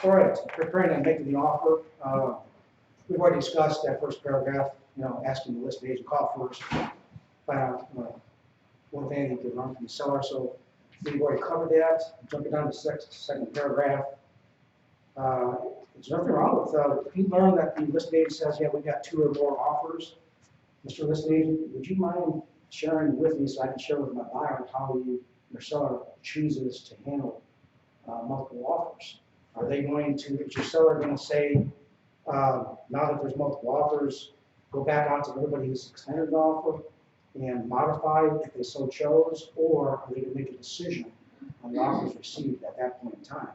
All right, preparing and making the offer. We've already discussed that first paragraph, asking the listed agent to call first, find out what they need to run from the seller. So we've already covered that. Jumping down to the second paragraph. There's nothing wrong with, if you learn that the listed agent says, yeah, we got 2 or more offers, Mr. Listed Agent, would you mind sharing with me so I can share with my buyer how your seller chooses to handle multiple offers? Are they going to, is your seller going to say, now that there's multiple offers, go back out to everybody who's extended an offer and modify if they so chose, or are they going to make a decision on the offers received at that point in time?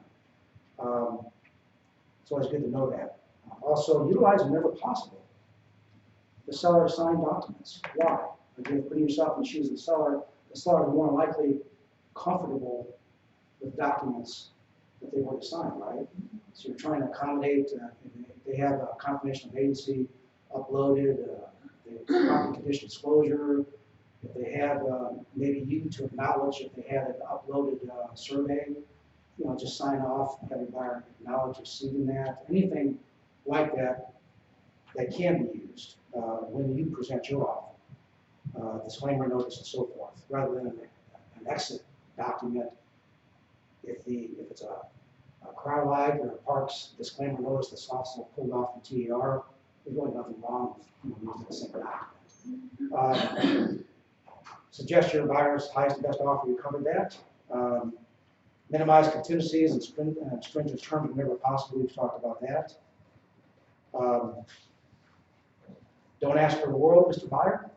It's always good to know that. Also, utilize whenever possible the seller signed documents. Why? Again, putting yourself in the shoes of the seller is more likely comfortable with documents that they've already signed, right? So you're trying to accommodate, if they have a confirmation of agency uploaded, the property condition disclosure, if they have maybe you to acknowledge if they had an uploaded survey, just sign off, have your buyer acknowledge receiving that, anything like that that can be used when you present your offer, disclaimer notice and so forth, rather than an exit document. If it's a CrowdLight or a Parks disclaimer notice that's also pulled off from TER, there's really nothing wrong with using the same document. Suggest your buyer's highest and best offer, you covered that. Minimize contingencies and stringent terms whenever possible, we've talked about that. Don't ask for the world, Mr. Buyer.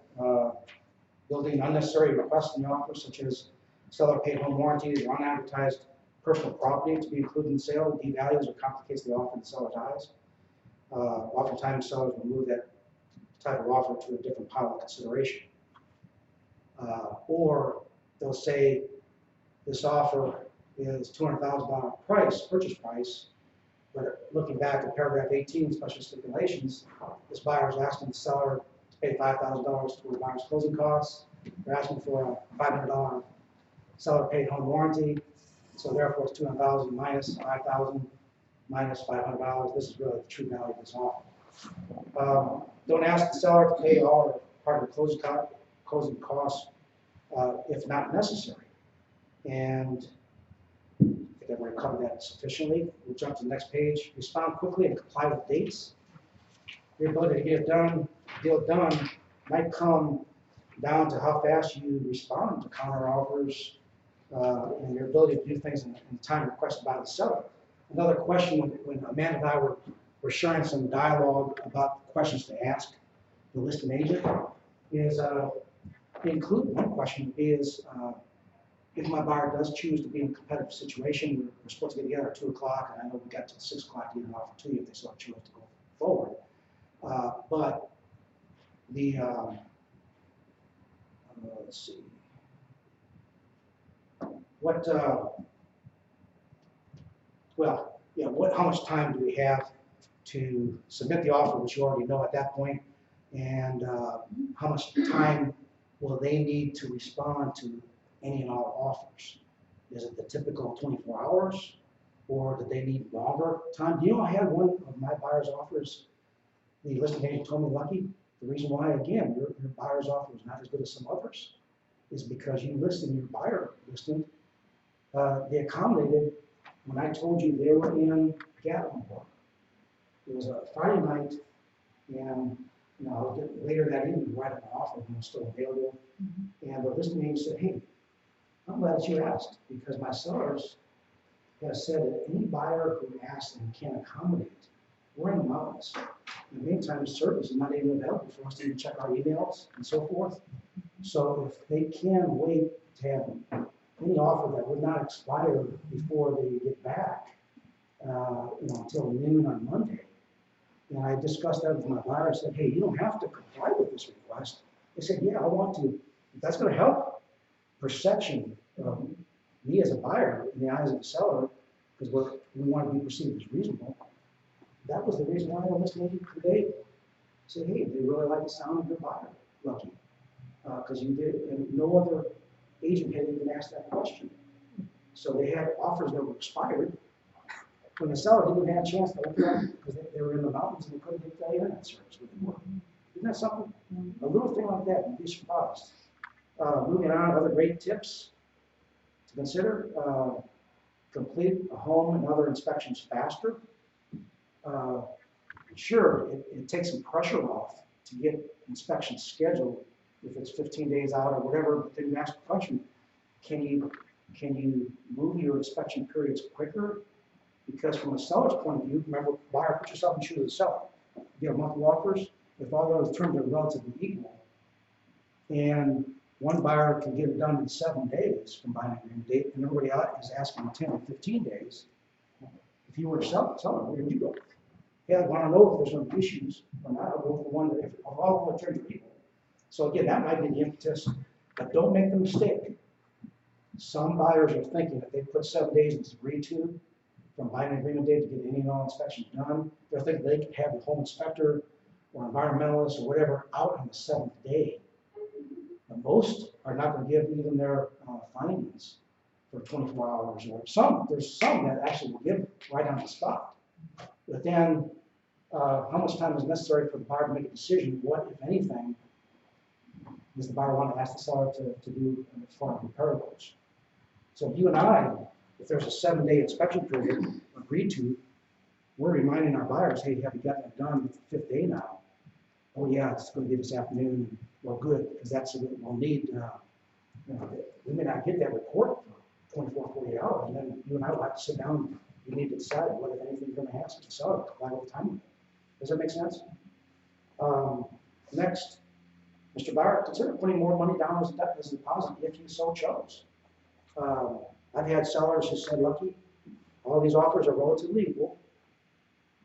Building unnecessary requests in the offer, such as seller paid home warranties or unadvertised personal property to be included in the sale, devalues or complicates the offer in the seller's eyes. Oftentimes, sellers will move that type of offer to a different pile of consideration. Or they'll say this offer is $200,000 purchase price, but looking back at paragraph 18, special stipulations, this buyer is asking the seller to pay $5,000 toward the buyer's closing costs. They're asking for a $500 seller paid home warranty, so therefore it's $200,000 minus $5,000 minus $500. This is really the true value of this offer. Don't ask the seller to pay all or part of the closing costs if not necessary. And I think I've already covered that sufficiently. We'll jump to the next page. Respond quickly and comply with dates. Your ability to get it done, deal done, might come down to how fast you respond to counter offers and your ability to do things in the time requested by the seller. Another question, when Amanda and I were sharing some dialogue about questions to ask the listing agent, is include one question is, if my buyer does choose to be in a competitive situation, we're supposed to get together at 2 o'clock, and I know we got to 6 o'clock to get an offer to you if they so choose to go forward. But the, let's see, what, how much time do we have to submit the offer, which you already know at that point, and how much time will they need to respond to any and all offers? Is it the typical 24 hours, or do they need longer time? Do you know I had one of my buyer's offers, the listing agent told me, Lucky, the reason why, again, your buyer's offer is not as good as some others is because you listed your buyer listing, they accommodated when I told you they were in Gatlinburg. It was a Friday night, and later that evening, right at an offer when it was still available, and the listing agent said, hey, I'm glad that you asked, because my sellers have said that any buyer who asks and can accommodate, we're in the mountains. In the meantime, service is not even available for us to even check our emails and so forth. So if they can wait to have any offer that would not expire before they get back, until noon on Monday, and I discussed that with my buyer. I said, hey, you don't have to comply with this request. They said, yeah, I want to. If that's going to help perception of me as a buyer in the eyes of the seller, because we want to be perceived as reasonable. That was the reason why I listed agent today. Said, hey, they really like the sound of your buyer, Lucky, because you did it, and no other agent had even asked that question. So they had offers that were expired, when the seller didn't have a chance to look at it because they were in the mountains and they couldn't get the internet service with the work. Isn't that something? A little thing like that, you'd be surprised. Moving on, other great tips to consider. Complete a home and other inspections faster. Sure, it takes some pressure off to get inspections scheduled if it's 15 days out or whatever, but then you ask the question, can you move your inspection periods quicker? Because from a seller's point of view, remember, buyer, put yourself in the shoes of the seller. You get monthly offers, if all those terms are relatively equal, and one buyer can get it done in 7 days from buying agreement date, and everybody else is asking 10 or 15 days, if you were a seller, where would you go? Yeah, I want to know if there's some issues or not. I'll go with the one that, if all of the terms are equal. So again, that might be the impetus, but don't make the mistake. Some buyers are thinking if they put 7 days and it's agreed to from buying an agreement date to get any and all inspections done, they're thinking they can have the home inspector or environmentalist or whatever out on the 7th day. But most are not going to give even their findings for 24 hours. Or there's some that actually will give right on the spot. But then, how much time is necessary for the buyer to make a decision? What, if anything, does the buyer want to ask the seller to do as far as reparables? So you and I, if there's a 7-day inspection period agreed to, we're reminding our buyers, hey, have you got that done? It's the 5th day now. Oh yeah, it's going to be this afternoon. Well, good, because that's what we'll need. We may not get that report for 24, 48 hours, and then you and I will have to sit down. You need to decide what, if anything, you're going to ask the seller to comply with the time limit. Does that make sense? Next, Mr. Buyer, consider putting more money down as a deposit if you so chose. I've had sellers who said, Lucky, all these offers are relatively equal.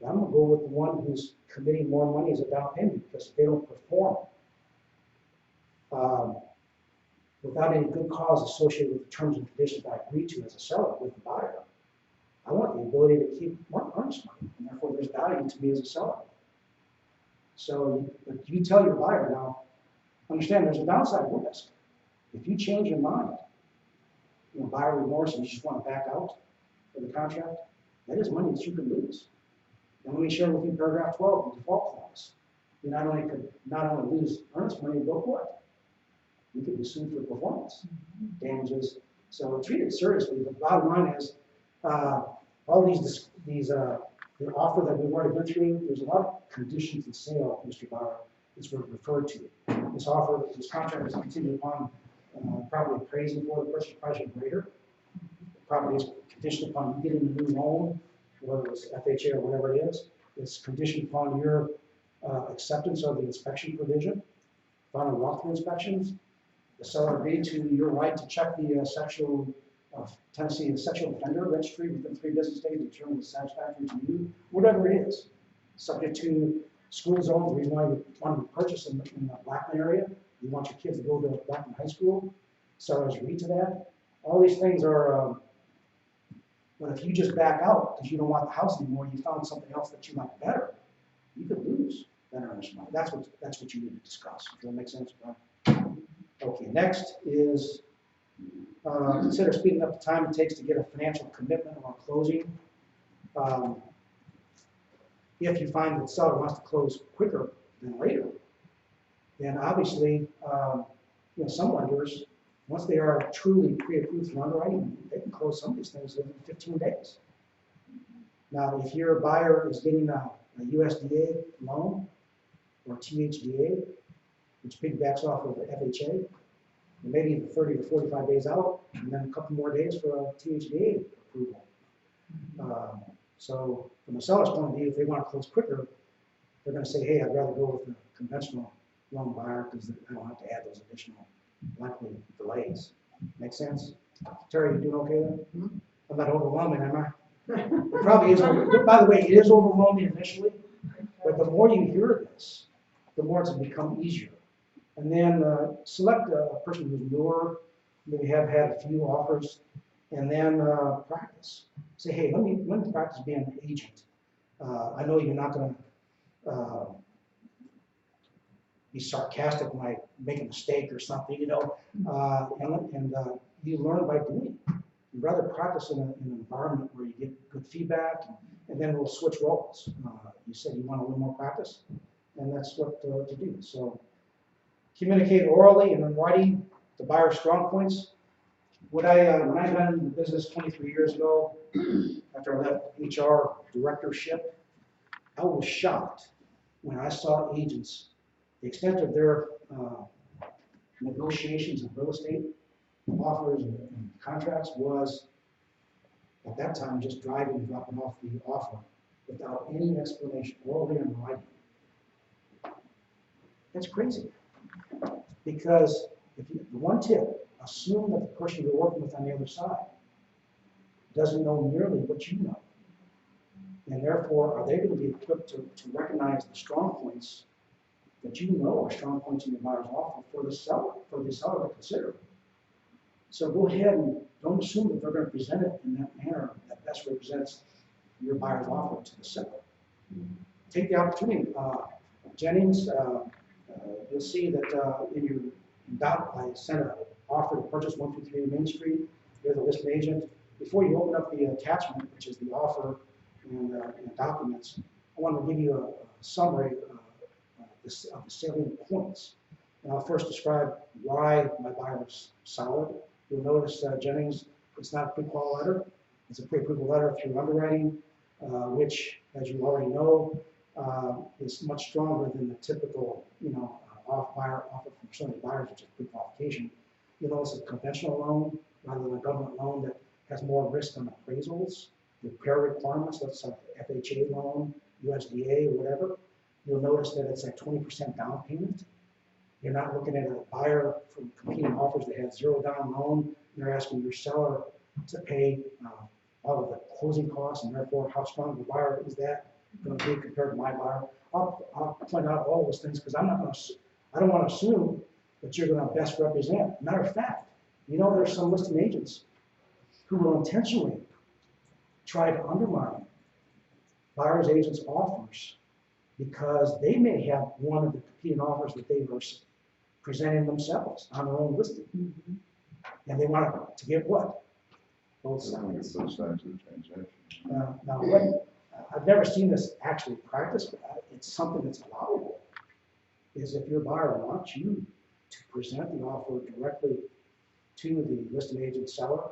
I'm going to go with the one who's committing more money as a down payment because if they don't perform without any good cause associated with the terms and conditions I agreed to as a seller with the buyer, I want the ability to keep more earnest money, and therefore there's value to me as a seller. So you tell your buyer now, understand there's a downside risk. If you change your mind, buyer remorse and you just want to back out of the contract, that is money that you could lose. And let me share with you paragraph 12, the default clause. You not only lose earnest money, but what? You could be sued for performance damages. So treat it seriously. The bottom line is, all the offer that we've already been through, there's a lot of conditions of sale, Mr. Bauer, is referred to. This offer, this contract is contingent upon property appraising for the purchase price or greater. The property is conditioned upon you getting a new loan, whether it's FHA or whatever it is. It's conditioned upon your acceptance of the inspection provision, final walkthrough inspections. The seller agreed to your right to check the Tennessee Sexual Offender Registry within 3 business days to determine the satisfactory to you, whatever it is. Subject to school zones, the reason why you want to purchase in the Blackman area, you want your kids to go to Blackman High School, sellers agree to that. All these things are, but if you just back out because you don't want the house anymore, you found something else that you like better, you could lose that earnest money. That's what you need to discuss. Does that make sense? Okay, next is consider speeding up the time it takes to get a financial commitment or closing. If you find that the seller wants to close quicker than later, then obviously, some lenders, once they are truly pre-approved for underwriting, they can close some of these things within 15 days. Now, if your buyer is getting a USDA loan or THDA, which piggybacks off of the FHA, maybe 30 to 45 days out, and then a couple more days for a THDA approval. So from the seller's point of view, if they want to close quicker, they're going to say, hey, I'd rather go with a conventional loan buyer because I don't have to add those additional likely delays. Make sense? Terry, you doing okay there? I'm not overwhelming, am I? It probably is. By the way, it is overwhelming initially, but the more you hear this, the more it's become easier. And then select a person who's newer, maybe have had a few offers, and then practice. Say, hey, let me practice being an agent. I know you're not going to be sarcastic when I make a mistake or something, and you learn by doing. We'd rather practice in an environment where you get good feedback, and then we'll switch roles. You said you want a little more practice, and that's what to do. So communicate orally and in writing the buyer's strong points. When I got into the business 23 years ago, after I left HR directorship, I was shocked when I saw agents, the extent of their negotiations of real estate offers and contracts was, at that time, just driving and dropping off the offer without any explanation, orally or in writing. That's crazy. Because if you, the one tip, assume that the person you're working with on the other side doesn't know nearly what you know. And therefore, are they going to be equipped to recognize the strong points that you know are strong points in your buyer's offer for the seller to consider? So go ahead and don't assume that they're going to present it in that manner that best represents your buyer's offer to the seller. Take the opportunity. Jennings, you'll see that in your doc, I sent an offer to purchase 123 Main Street. You're the listing agent. Before you open up the attachment, which is the offer and documents, I want to give you a summary of the salient points. And I'll first describe why my buyer was solid. You'll notice, Jennings, it's not a pre-qual letter. It's a pre-approval letter through underwriting, which, as you already know, is much stronger than the typical, off-buyer offer from so many buyers, which is pre-qualification. You'll notice a conventional loan rather than a government loan that has more risk on appraisals, repair requirements, let's say FHA loan, USDA, or whatever. You'll notice that it's at 20% down payment. You're not looking at a buyer from competing offers that has zero down loan. You're asking your seller to pay all of the closing costs, and therefore how strong of a buyer is that going to be compared to my buyer. I'll point out all those things because I don't want to assume that you're going to best represent. Matter of fact, there's some listing agents who will intentionally try to undermine buyer's agents' offers because they may have one of the competing offers that they were presenting themselves on their own listing. And they want to get what? Both sides. Both sides of the transaction. Now, I've never seen this actually practiced, but it's something that's allowable. Is if your buyer wants you to present the offer directly to the listing agent seller,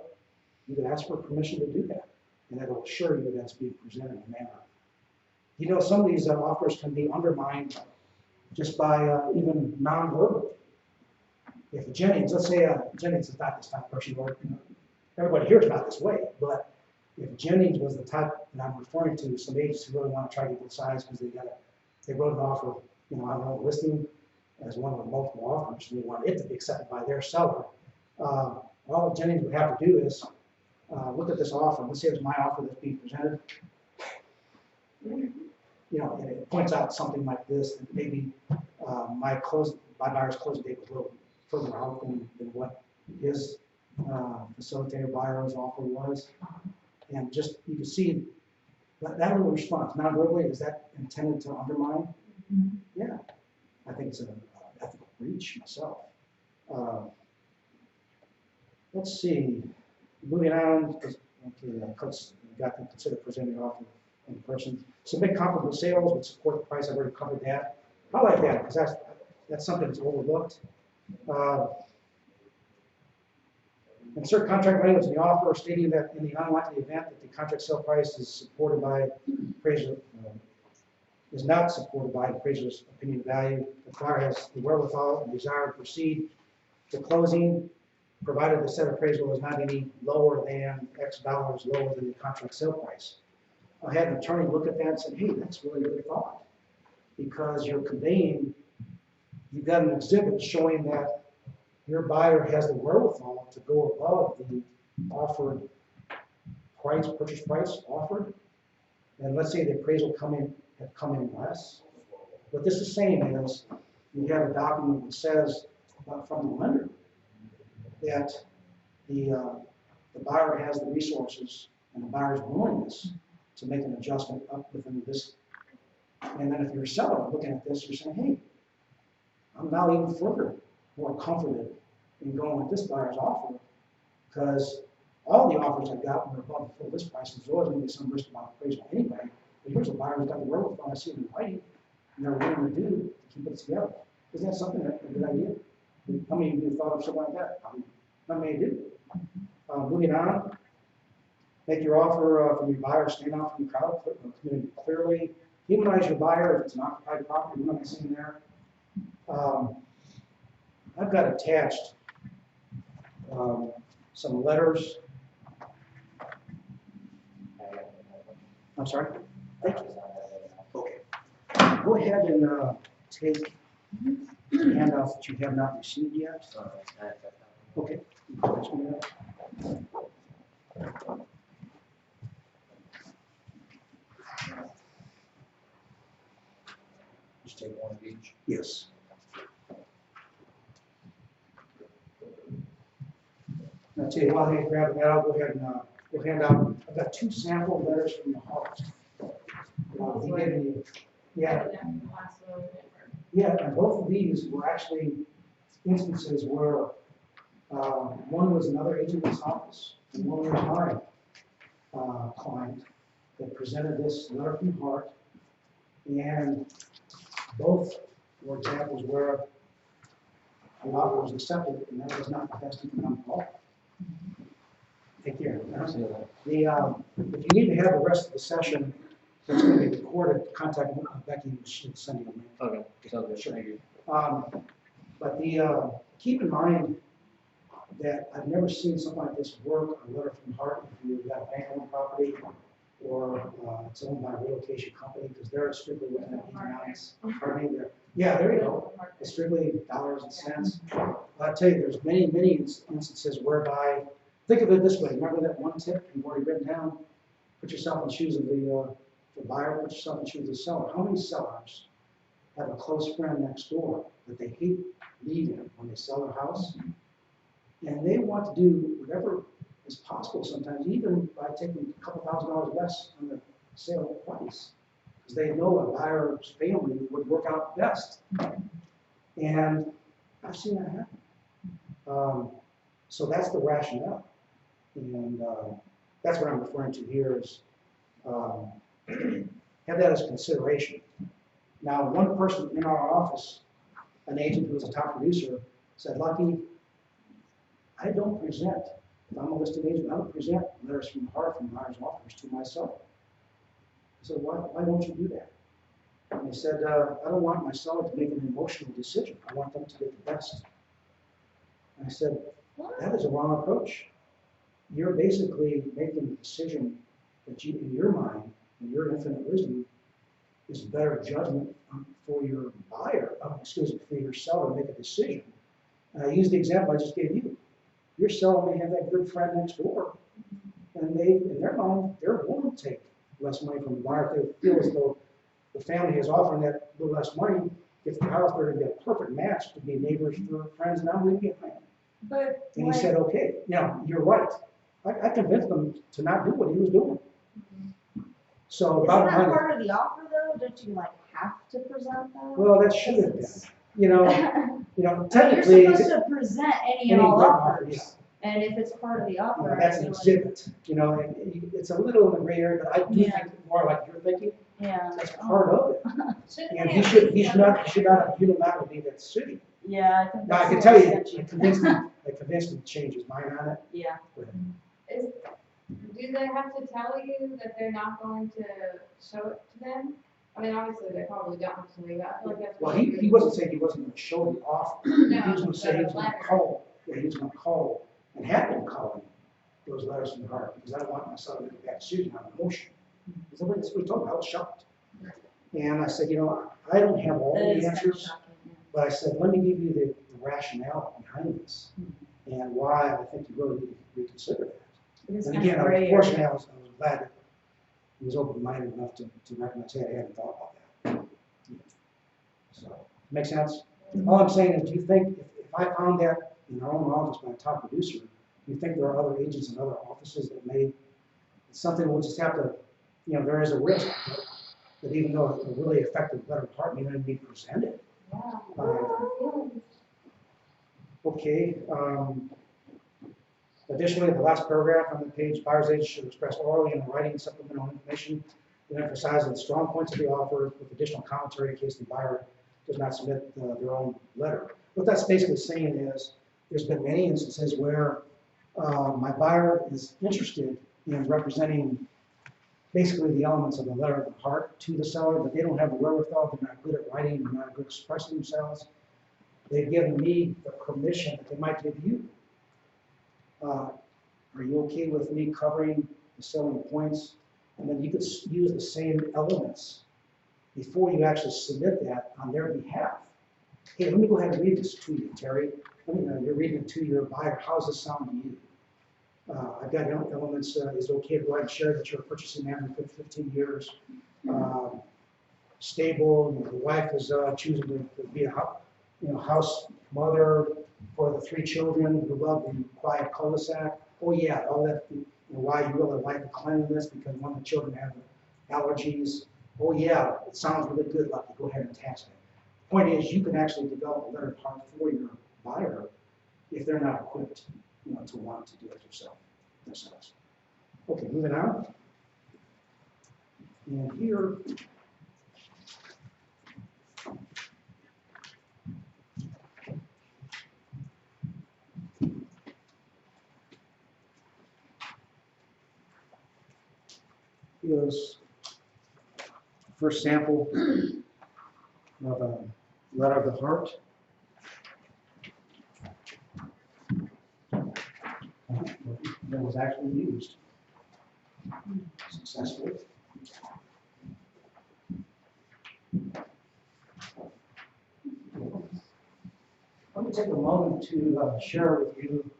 you can ask for permission to do that. And that'll assure you that that's being presented in a manner. Some of these offers can be undermined just by even nonverbal. If Jennings, let's say Jennings is not this type of person, or everybody here is not this way, but if Jennings was the type that I'm referring to, some agents who really want to try to get both sides because they wrote an offer, on their own listing as one of the multiple offers, and they want it to be accepted by their seller. All Jennings would have to do is look at this offer. Let's say it's my offer that's being presented. And it points out something like this, that maybe my buyer's closing date was a little further out than what his facilitator buyer's offer was. And just, you can see that little response, non-verbally, is that intended to undermine? Yeah, I think it's an ethical breach myself. Let's see, moving on, because got to consider presenting an offer in person. Submit comparable sales would support the price. I've already covered that. I like that because that's something that's overlooked. Insert contract language in the offer stating that in the unlikely event that the contract sale price is supported by appraiser, is not supported by appraiser's opinion of value, the buyer has the wherewithal and desire to proceed to closing, provided the set appraisal is not any lower than X dollars lower than the contract sale price. I had an attorney look at that and said, hey, that's really good thought, because you're conveying, you've got an exhibit showing that your buyer has the wherewithal to go above the offered price, purchase price offered, and let's say the appraisal had come in less. What this is saying is you have a document that says from the lender that the buyer has the resources and the buyer's willingness to make an adjustment up within this. And then if you're a seller looking at this, you're saying, hey, I'm now even further more comforted in going with this buyer's offer because all the offers I got were above the full list price, there's always gonna be some risk about appraisal anyway. But here's a buyer who's got the wherewithal, I see them in writing, and they're willing to do to keep it together. Isn't that something, a good idea? How many of you thought of something like that? Not many do. Moving on, make your offer from your buyer, stand out from the crowd, clearly humanize your buyer if it's an occupied property, we're not seeing there. I've got attached some letters. I'm sorry? Thank you. Okay. Go ahead and take the handouts that you have not received yet. Okay. Just take one of each. Yes. I'll tell you, while they're grabbing that, I'll go ahead and we'll hand out. I've got 2 sample letters from the heart. He gave me, yeah, and both of these were actually instances where one was another agent's office, and one was my client that presented this letter from heart, and both were examples where the offer was accepted, and that was not the best economic offer. Take care. If you need to have the rest of the session, it's going to be recorded. Contact Becky, she'll send you a link. Okay, sounds good. Thank you. But keep in mind that I've never seen something like this work, a letter from heart, if you've got a bank-owned property or it's owned by a relocation company, because they're strictly looking at economics. Pardon me, yeah, there you go. It's strictly dollars and cents. But I'll tell you, there's many instances whereby, think of it this way, remember that one tip you've already written down? Put yourself in the shoes of the buyer, put yourself in the shoes of the seller. How many sellers have a close friend next door that they hate leaving when they sell their house? And they want to do whatever is possible sometimes, even by taking a couple $1,000s less on the sale price, because they know a buyer's family would work out best. And I've seen that happen. So that's the rationale. And that's what I'm referring to here is have that as consideration. Now, one person in our office, an agent who was a top producer, said, Lucky, I don't present, if I'm a listed agent, I don't present letters from the heart from buyer's offers to myself. I said, why don't you do that? And they said, I don't want my seller to make an emotional decision. I want them to get the best. And I said, that is a wrong approach. You're basically making a decision that you, in your mind, in your infinite wisdom, is better judgment for your buyer, for your seller to make a decision. And I used the example I just gave you. Your seller may have that good friend next door, and they, in their mind, they're willing to take less money from the buyer if they feel as though the family is offering that little less money. If the house, they're going to be a perfect match to be neighbors for friends, and I'm going to get him. But And he said, okay, now you're right. I convinced him to not do what he was doing. So isn't bottom that line, part of the offer though? Don't you like have to present that? well, that should have been. You know, technically, You're supposed to present any and any all good offers. yeah. And if it's part of the offer, That's an exhibit. You know, and it's a little in the gray area, but I do Yeah. think more like you're thinking. Yeah. That's part of it. Shouldn't And they he have should not have unilaterally made that decision. Yeah, I think Now, that's I can the tell you, extent I convinced him to change his mind on it. Yeah. But Do they have to tell you that they're not going to show it to them? I mean, obviously, they probably don't have to leave that. I feel like that's well, what he wasn't saying he wasn't going to show the offer. No, He was going to say he was going to letter. call. Yeah, he was going to call and had been calling those letters from the heart because I don't want myself to make a bad decision on emotion. That's what we told him. I was shocked. And I said, you know, I don't have all That the is kind of answers, shocking, yeah. but I said, let me give you the rationale behind this and why I think you really need to reconsider that. It is And kind again, of gray unfortunately, area. I was glad that he was open-minded enough to recognize, hey, I hadn't thought about that. So, make sense? All I'm saying is, do you think, if I found that in our own office by a top producer, do you think there are other agents in other offices that may, it's something we'll just have to, you know, there is a risk that even though a really effective letter of heart may not be presented. Yeah. Okay, Additionally, the last paragraph on the page, buyer's agent should express orally and in writing supplemental information that emphasizes the strong points of the offer with additional commentary in case the buyer does not submit their own letter. What that's basically saying is, there's been many instances where my buyer is interested in representing basically the elements of the letter of the heart to the seller, but they don't have the wherewithal, they're not good at writing, they're not good at expressing themselves. They've given me the permission that they might give you. Are you okay with me covering the selling points? And then you could use the same elements before you actually submit that on their behalf. Hey, let me go ahead and read this to you, Terry. You're reading it to your buyer. How's this sound to you? I've got elements. Is it okay to go ahead and share that you're a purchasing man for 15 years? Stable. The wife is choosing to be a house mother for the 3 children who love the quiet cul-de-sac. Oh yeah, all that. Why you really like the cleanliness because one of the children have allergies. Oh yeah, it sounds really good. Lucky, go ahead and attach it. Point is, you can actually develop a letter of heart for your buyer if they're not equipped, to want to do it themselves. Okay, moving on. And here, is first sample of a letter of the heart. That was actually used successfully. Let me take a moment to share with you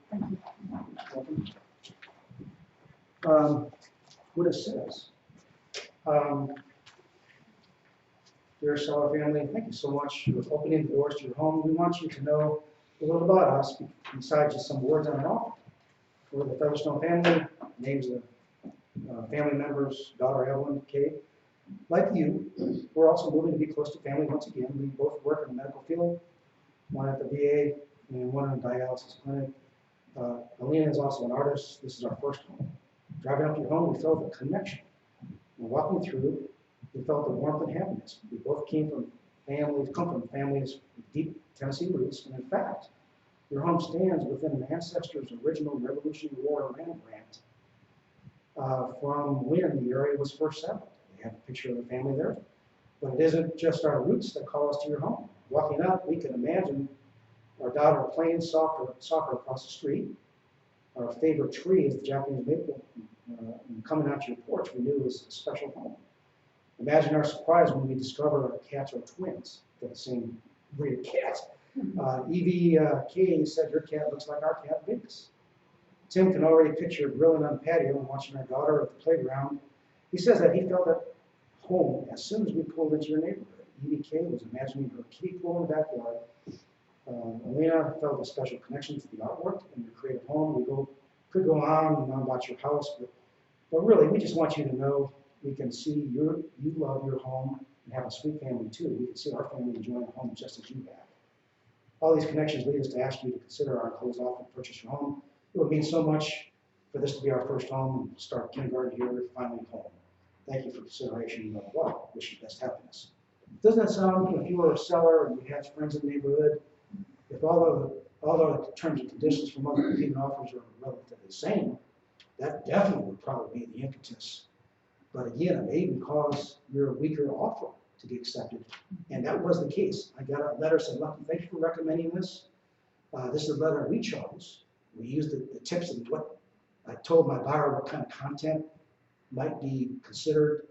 what it says. Dear seller family, thank you so much for opening the doors to your home. We want you to know a little about us besides just some words on an offer. We're the Featherstone family, names of family members, daughter Evelyn, Kate. Like you, we're also moving to be close to family once again. We both work in the medical field, one at the VA and one in a dialysis clinic. Alina is also an artist. This is our first home. Driving up to your home, we felt a connection. And walking through, we felt the warmth and happiness. We both come from families with deep Tennessee roots, and in fact, your home stands within an ancestor's original Revolutionary War land grant from when the area was first settled. We have a picture of the family there. But it isn't just our roots that call us to your home. Walking up, we can imagine our daughter playing soccer across the street. Our favorite tree is the Japanese maple. And coming out to your porch, we knew it was a special home. Imagine our surprise when we discover our cats are twins. They're the same breed of cat. Evie K said your cat looks like our cat Binks. Tim can already picture grilling on the patio and watching our daughter at the playground. He says that he felt at home as soon as we pulled into your neighborhood. Evie K was imagining her kiddie pool in the backyard. Alina felt a special connection to the artwork in your creative home. We could go on and on about your house, but really, we just want you to know we can see you love your home and have a sweet family too. We can see our family enjoying the home just as you have. All these connections lead us to ask you to consider our closed offer to purchase your home. It would mean so much for this to be our first home and start kindergarten here, finally home. Thank you for consideration. Blah, blah, blah. Wish you best happiness. Doesn't that sound, if you were a seller and you had friends in the neighborhood, if all the terms and conditions from other competing offers are relatively the same, that definitely would probably be the impetus. But again, it may even cause your weaker offer to be accepted. And that was the case. I got a letter saying, Lucky, thank you for recommending this. This is the letter we chose. We used the tips and what I told my buyer what kind of content might be considered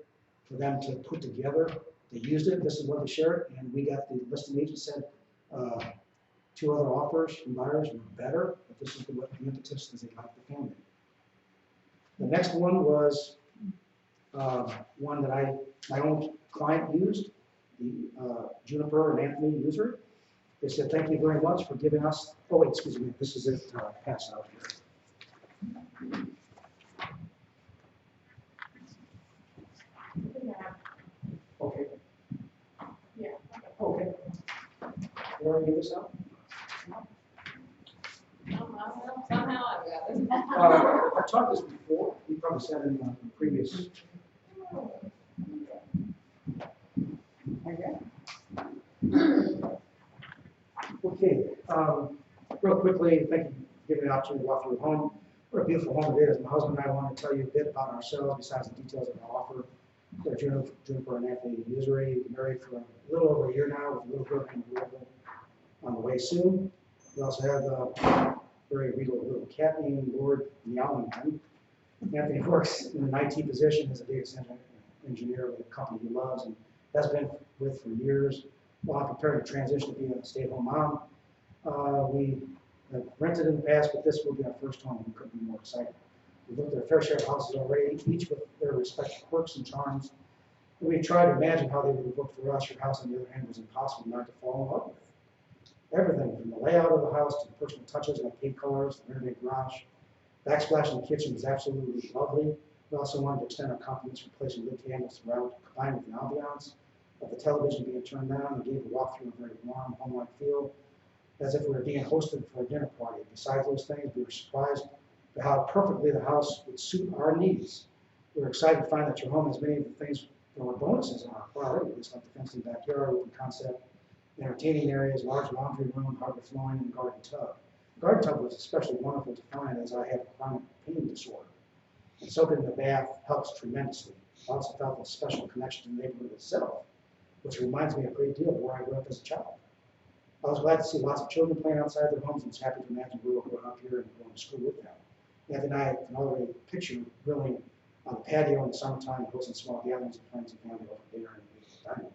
for them to put together. They used it. This is what they shared. And we got the listing agent said 2 other offers from buyers were better, but this is what the impetus is they like the family. The next one was one that my own client used, the Juniper and Anthony user. They said, thank you very much for giving us, oh wait, excuse me, this is it, pass out here. Okay. Yeah. Okay. You want to give this out? I Somehow I've got this. I taught this before, you probably said in the previous. Okay, real quickly, thank you for giving me the opportunity to walk through the home. What a beautiful home it is. My husband and I want to tell you a bit about ourselves besides the details of our offer. We're Juniper and Anthony Usery, married for a little over a year now with a little girl named Louisville on the way soon. We also have a very regal little cat named Lord Meowington. Anthony works in an IT position as a data center engineer with a company he loves and has been with for years. While I'm preparing to transition to being a stay-at-home mom, we have rented in the past, but this will be our first home. We couldn't be more excited. We've looked at a fair share of houses already, each with their respective quirks and charms. And we tried to imagine how they would have looked for us. Your house, on the other hand, was impossible not to fall in love with. Everything from the layout of the house to the personal touches like paint colors, the renovated garage. Backsplash in the kitchen is absolutely lovely. We also wanted to extend our compliments for placing lit candles throughout, combined with the ambiance of the television being turned on and gave the walkthrough a very warm, home-like feel, as if we were being hosted for a dinner party. Besides those things, we were surprised at how perfectly the house would suit our needs. We were excited to find that your home has many of the things that were bonuses in our priority list, like the fenced-in backyard, open concept, entertaining areas, large laundry room, hardwood flooring, and garden tub. The garden tub was especially wonderful to find as I have a chronic pain disorder. And soaking in the bath helps tremendously. I also felt a special connection to the neighborhood itself, which reminds me a great deal of where I grew up as a child. I was glad to see lots of children playing outside their homes and was happy to imagine we were growing up here and going to school with them. Anthony and I can already picture grilling on the patio in the summertime and hosting small gatherings of friends and family over dinner and dining.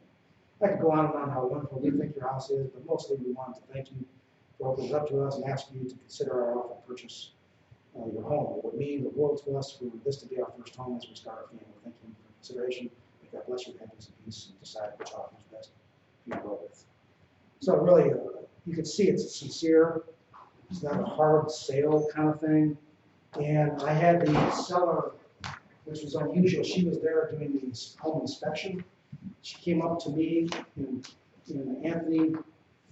I could go on and on how wonderful we think your house is, but mostly we wanted to thank you for opening it up to us and ask you to consider our offer to purchase your home. It would mean the world to us for this to be our first home as we start our family. Thank you for consideration. May God bless your happiness and peace and decide which offer is best for you to go with. So really, you can see it's sincere. It's not a hard sale kind of thing. And I had the seller, which was unusual. She was there doing the home inspection. She came up to me in Anthony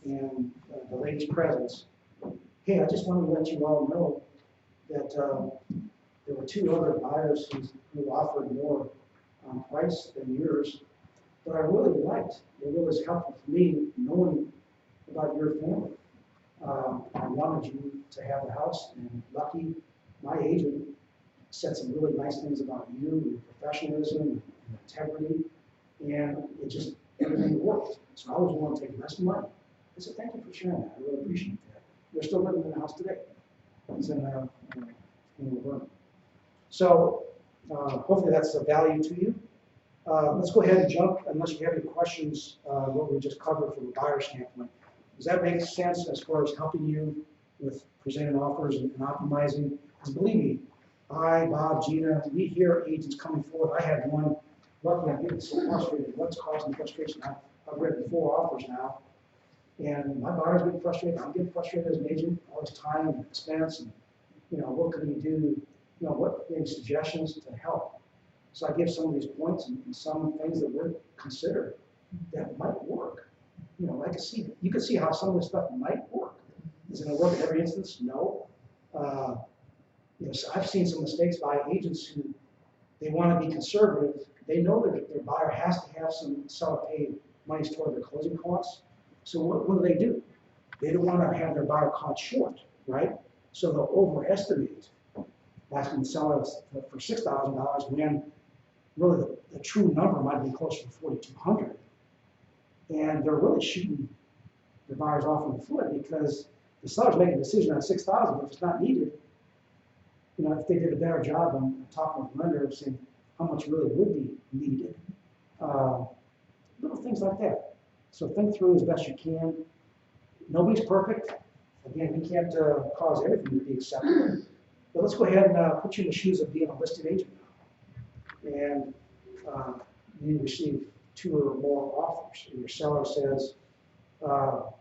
and the lady's presence. Hey, I just wanted to let you all know that there were two other buyers who offered more price than yours, but I really liked. It was helpful for me knowing about your family. I wanted you to have the house, and lucky, my agent said some really nice things about you, your professionalism, and integrity, and it just, everything worked. So I was willing to take less money. I said, thank you for sharing that. I really appreciate that. We're still living in the house today. It's in Laverne. So hopefully that's of value to you. Let's go ahead and jump, unless you have any questions, what we just covered from a buyer standpoint. Does that make sense as far as helping you with presenting offers and optimizing? Because believe me, I, Bob, Gina, we hear agents coming forward. I had one, luckily I'm getting so frustrated. What's causing frustration? I've written 4 offers now, and my buyer's getting frustrated. I'm getting frustrated as an agent, all this time and expense, and what can you do? What any suggestions to help? So I give some of these points and some things that were considered that might work. You can see how some of this stuff might work. Is it going to work in every instance? No. So I've seen some mistakes by agents who they want to be conservative. They know that their buyer has to have some seller paid monies toward their closing costs. So what do? They don't want to have their buyer caught short, right? So they'll overestimate, asking the seller for $6,000 when really the true number might be closer to $4,200. And they're really shooting their buyers off in the foot because the seller's making a decision on $6,000, but if it's not needed, if they did a better job on talking with the lender of saying how much really would be needed, little things like that. So think through as best you can. Nobody's perfect. Again, we can't cause everything to be acceptable. But let's go ahead and put you in the shoes of being a listed agent now. And you receive 2 or more offers. And your seller says,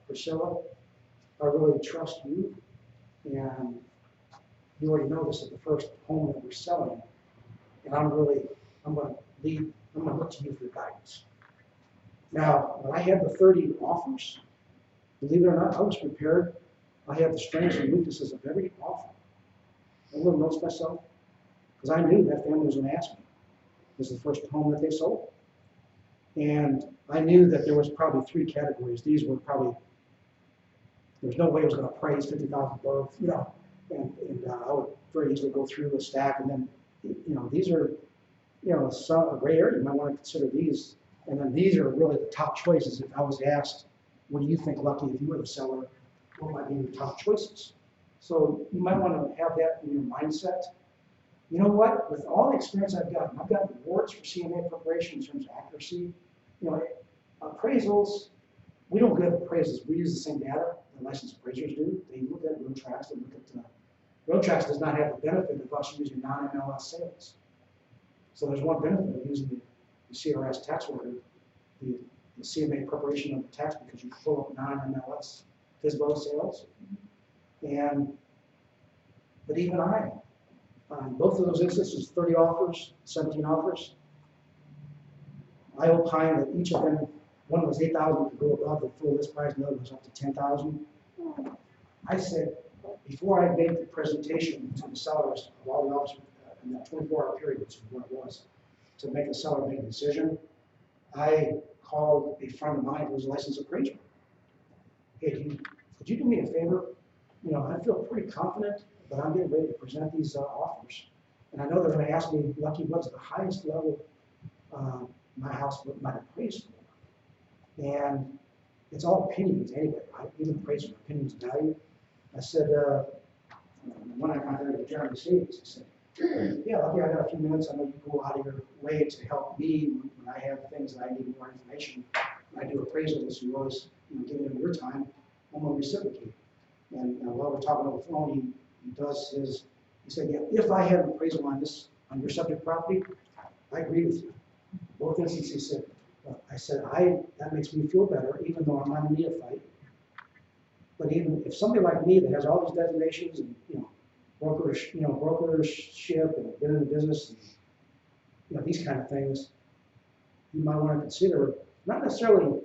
Priscilla, I really trust you, and you already know this is the first home that we're selling, and I'm going to look to you for guidance. Now, when I had the 30 offers, believe it or not, I was prepared. I had the strengths and weaknesses of every offer. a little notes myself, because I knew that family was gonna ask me. This is the first home that they sold. And I knew that there was probably three categories. These were probably, there's no way it was gonna appraise 50,000 above, you know, and I would very easily go through a stack, and then, you know, these are, you know, some, a gray area, you might wanna consider these. And then these are really the top choices. If I was asked, what do you think, Lucky, if you were the seller, what might be your top choices? So you might wanna have that in your mindset. You know what, with all the experience I've gotten awards for CMA preparation in terms of accuracy. You know, appraisals, we don't give appraisals, we use the same data that licensed appraisers do. They look at road tracks, they look at, road tracks does not have the benefit of us using non-MLS sales. So there's one benefit of using the CRS tax order, the CMA preparation of the tax, because you pull up non-MLS FSBO sales. But even both of those instances, 30 offers, 17 offers, I opine that each of them, one was 8,000 to go above the full list price, the other was up to 10,000. I said, before I made the presentation to the sellers of all the offers in that 24-hour period, which is what it was, to make the seller make a decision, I called a friend of mine who was a licensed appraiser. Hey, could you do me a favor? You know, I feel pretty confident that I'm getting ready to present these offers. And I know they're gonna ask me, Lucky, what's the highest level my house might appraise for? And it's all opinions anyway, right? Even appraisers, opinions value. I said, when I contacted Jeremy Stevens, I said, yeah, Lucky, I got a few minutes. I know you go out of your way to help me when I have things that I need more information. When I do appraisals, you always, you know, give me your time, I'm gonna reciprocate. And while we're talking on the phone, he said, yeah, if I had an appraisal on your subject property, I agree with you. Both instances, he said, that makes me feel better, even though I'm not a neophyte. But even if somebody like me that has all these designations and, you know, brokership and been in the business and, you know, these kind of things, you might want to consider not necessarily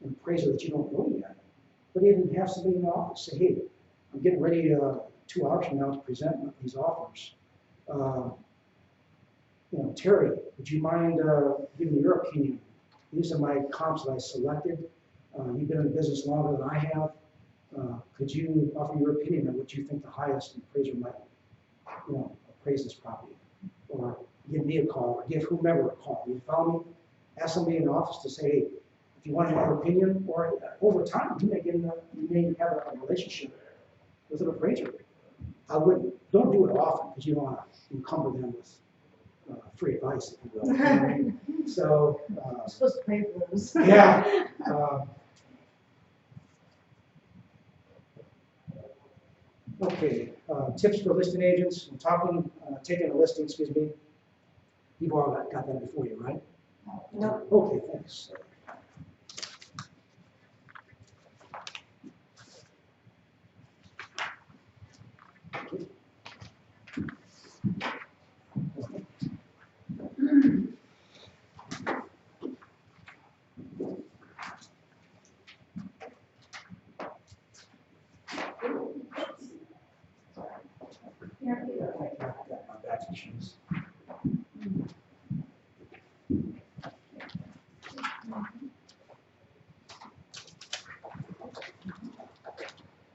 an appraiser that you don't know yet, but even have somebody in the office say, hey, I'm getting ready 2 hours from now to present these offers. You know, Terry, would you mind giving me your opinion? These are my comps that I selected. You've been in the business longer than I have. Could you offer your opinion on what you think the highest appraiser might, you know, appraise this property? Or give me a call, or give whomever a call. You follow me? Ask somebody in the office to say, hey, if you want your opinion, or over time, you may have a relationship with an appraiser. Don't do it often, because you don't want to encumber them with free advice, if you will. You know what I mean? So, I'm supposed to pay for those. yeah. Okay, tips for listing agents. I'm taking a listing, excuse me. You've all got that before you, right? No. Okay, thanks. My back issues.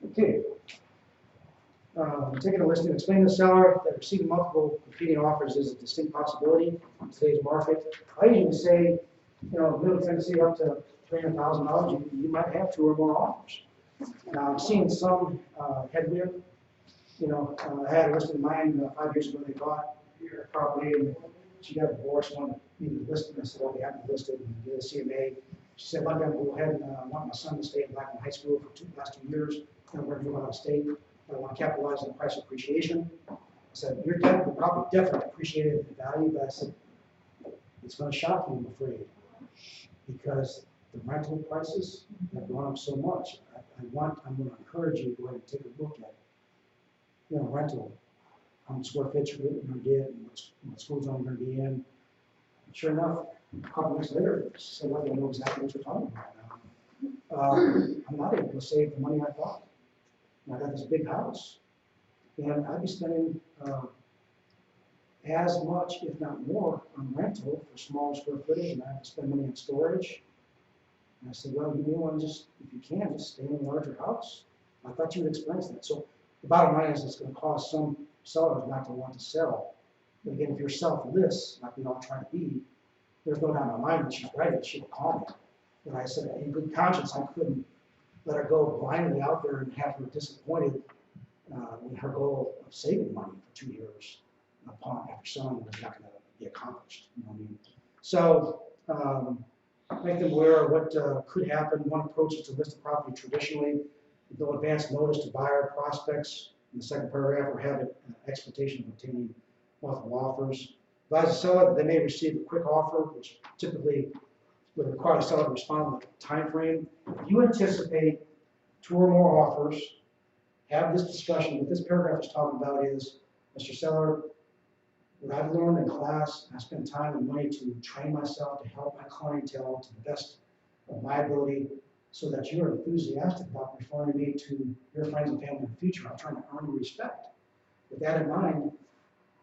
Okay. Taking a listing, explain to the seller that receiving multiple competing offers is a distinct possibility in today's market. I usually say, you know, Middle Tennessee up to $300,000, you might have 2 or more offers. Now, I'm seeing some headwind. You know, I had a listed in mind 5 years ago. They bought a property and she got divorced, wanted me to list it. I said, well, we haven't listed, and did a CMA. She said, I'm going to go ahead and I want my son to stay in Blackman High School for the last 2 years. And we're going to go out of state. I want to capitalize on the price appreciation. I said, you're probably definitely appreciated in value, but I said, it's going to shock you, I'm afraid, because the rental prices have gone up so much. I'm going to encourage you to go ahead and take a look at, you know, rental, how much square footage you're going to get, and what school zone you're going to be in. And sure enough, a couple weeks later, she said, well, I know exactly what you're talking about now. I'm not able to save the money I thought. And I got this big house. And I'd be spending, as much, if not more, on rental for smaller square footage, and I have to spend money on storage. And I said, well, you may want to just, if you can, just stay in a larger house. I thought you would explain that. So the bottom line is it's going to cause some sellers not to want to sell. But again, if you're selfless, like we all try to be, there's no doubt in my mind that she's ready, she will call me. But I said, in good conscience, I couldn't let her go blindly out there and have her disappointed in her goal of saving money for 2 years upon after selling was not going to be accomplished. You know what I mean? So make them aware of what could happen. One approach is to list the property traditionally, with no advance notice to buyer prospects. In the second paragraph, or have an expectation of obtaining multiple offers. Advise the seller that they may receive a quick offer, which typically would require the seller to respond in a time frame. If you anticipate 2 or more offers, have this discussion. What this paragraph is talking about is, Mr. Seller, what I've learned in class, I spend time and money to train myself to help my clientele to the best of my ability, so that you're enthusiastic about referring me to your friends and family in the future. I'm trying to earn your respect. With that in mind,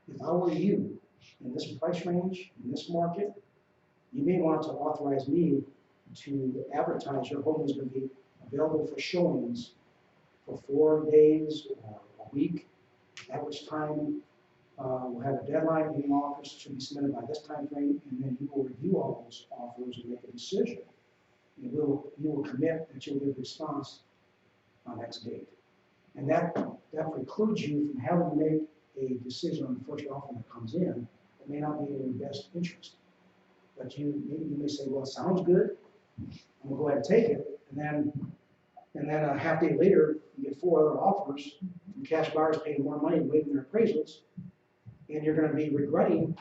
if I were you in this price range, in this market, you may want to authorize me to advertise your home is going to be available for showings for 4 days or a week, at which time we'll have a deadline. Any offers should be submitted by this time frame, and then you will review all those offers and make a decision. And you will commit that you'll give a response on X date. And that precludes you from having to make a decision on the first offer that comes in. It may not be in your best interest. But you may say, well, it sounds good. I'm gonna go ahead and take it. And then a half day later, you get 4 other offers from cash buyers paying more money and waiving their appraisals. And you're gonna be regretting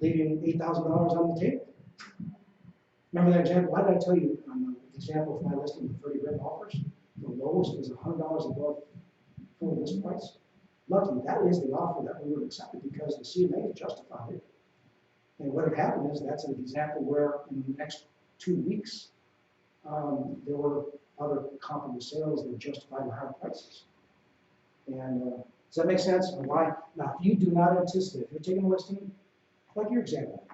leaving $8,000 on the table. Remember that example? Why did I tell you on the example of my listing of 30 written offers? The lowest was $100 above full list price. Lucky, that is the offer that we would accept it because the CMA justified it. And what had happened is that's an example where in the next 2 weeks, there were other comparable sales that justified the higher prices. And does that make sense? And why? Now, if you do not anticipate, if you're taking a listing, like your example,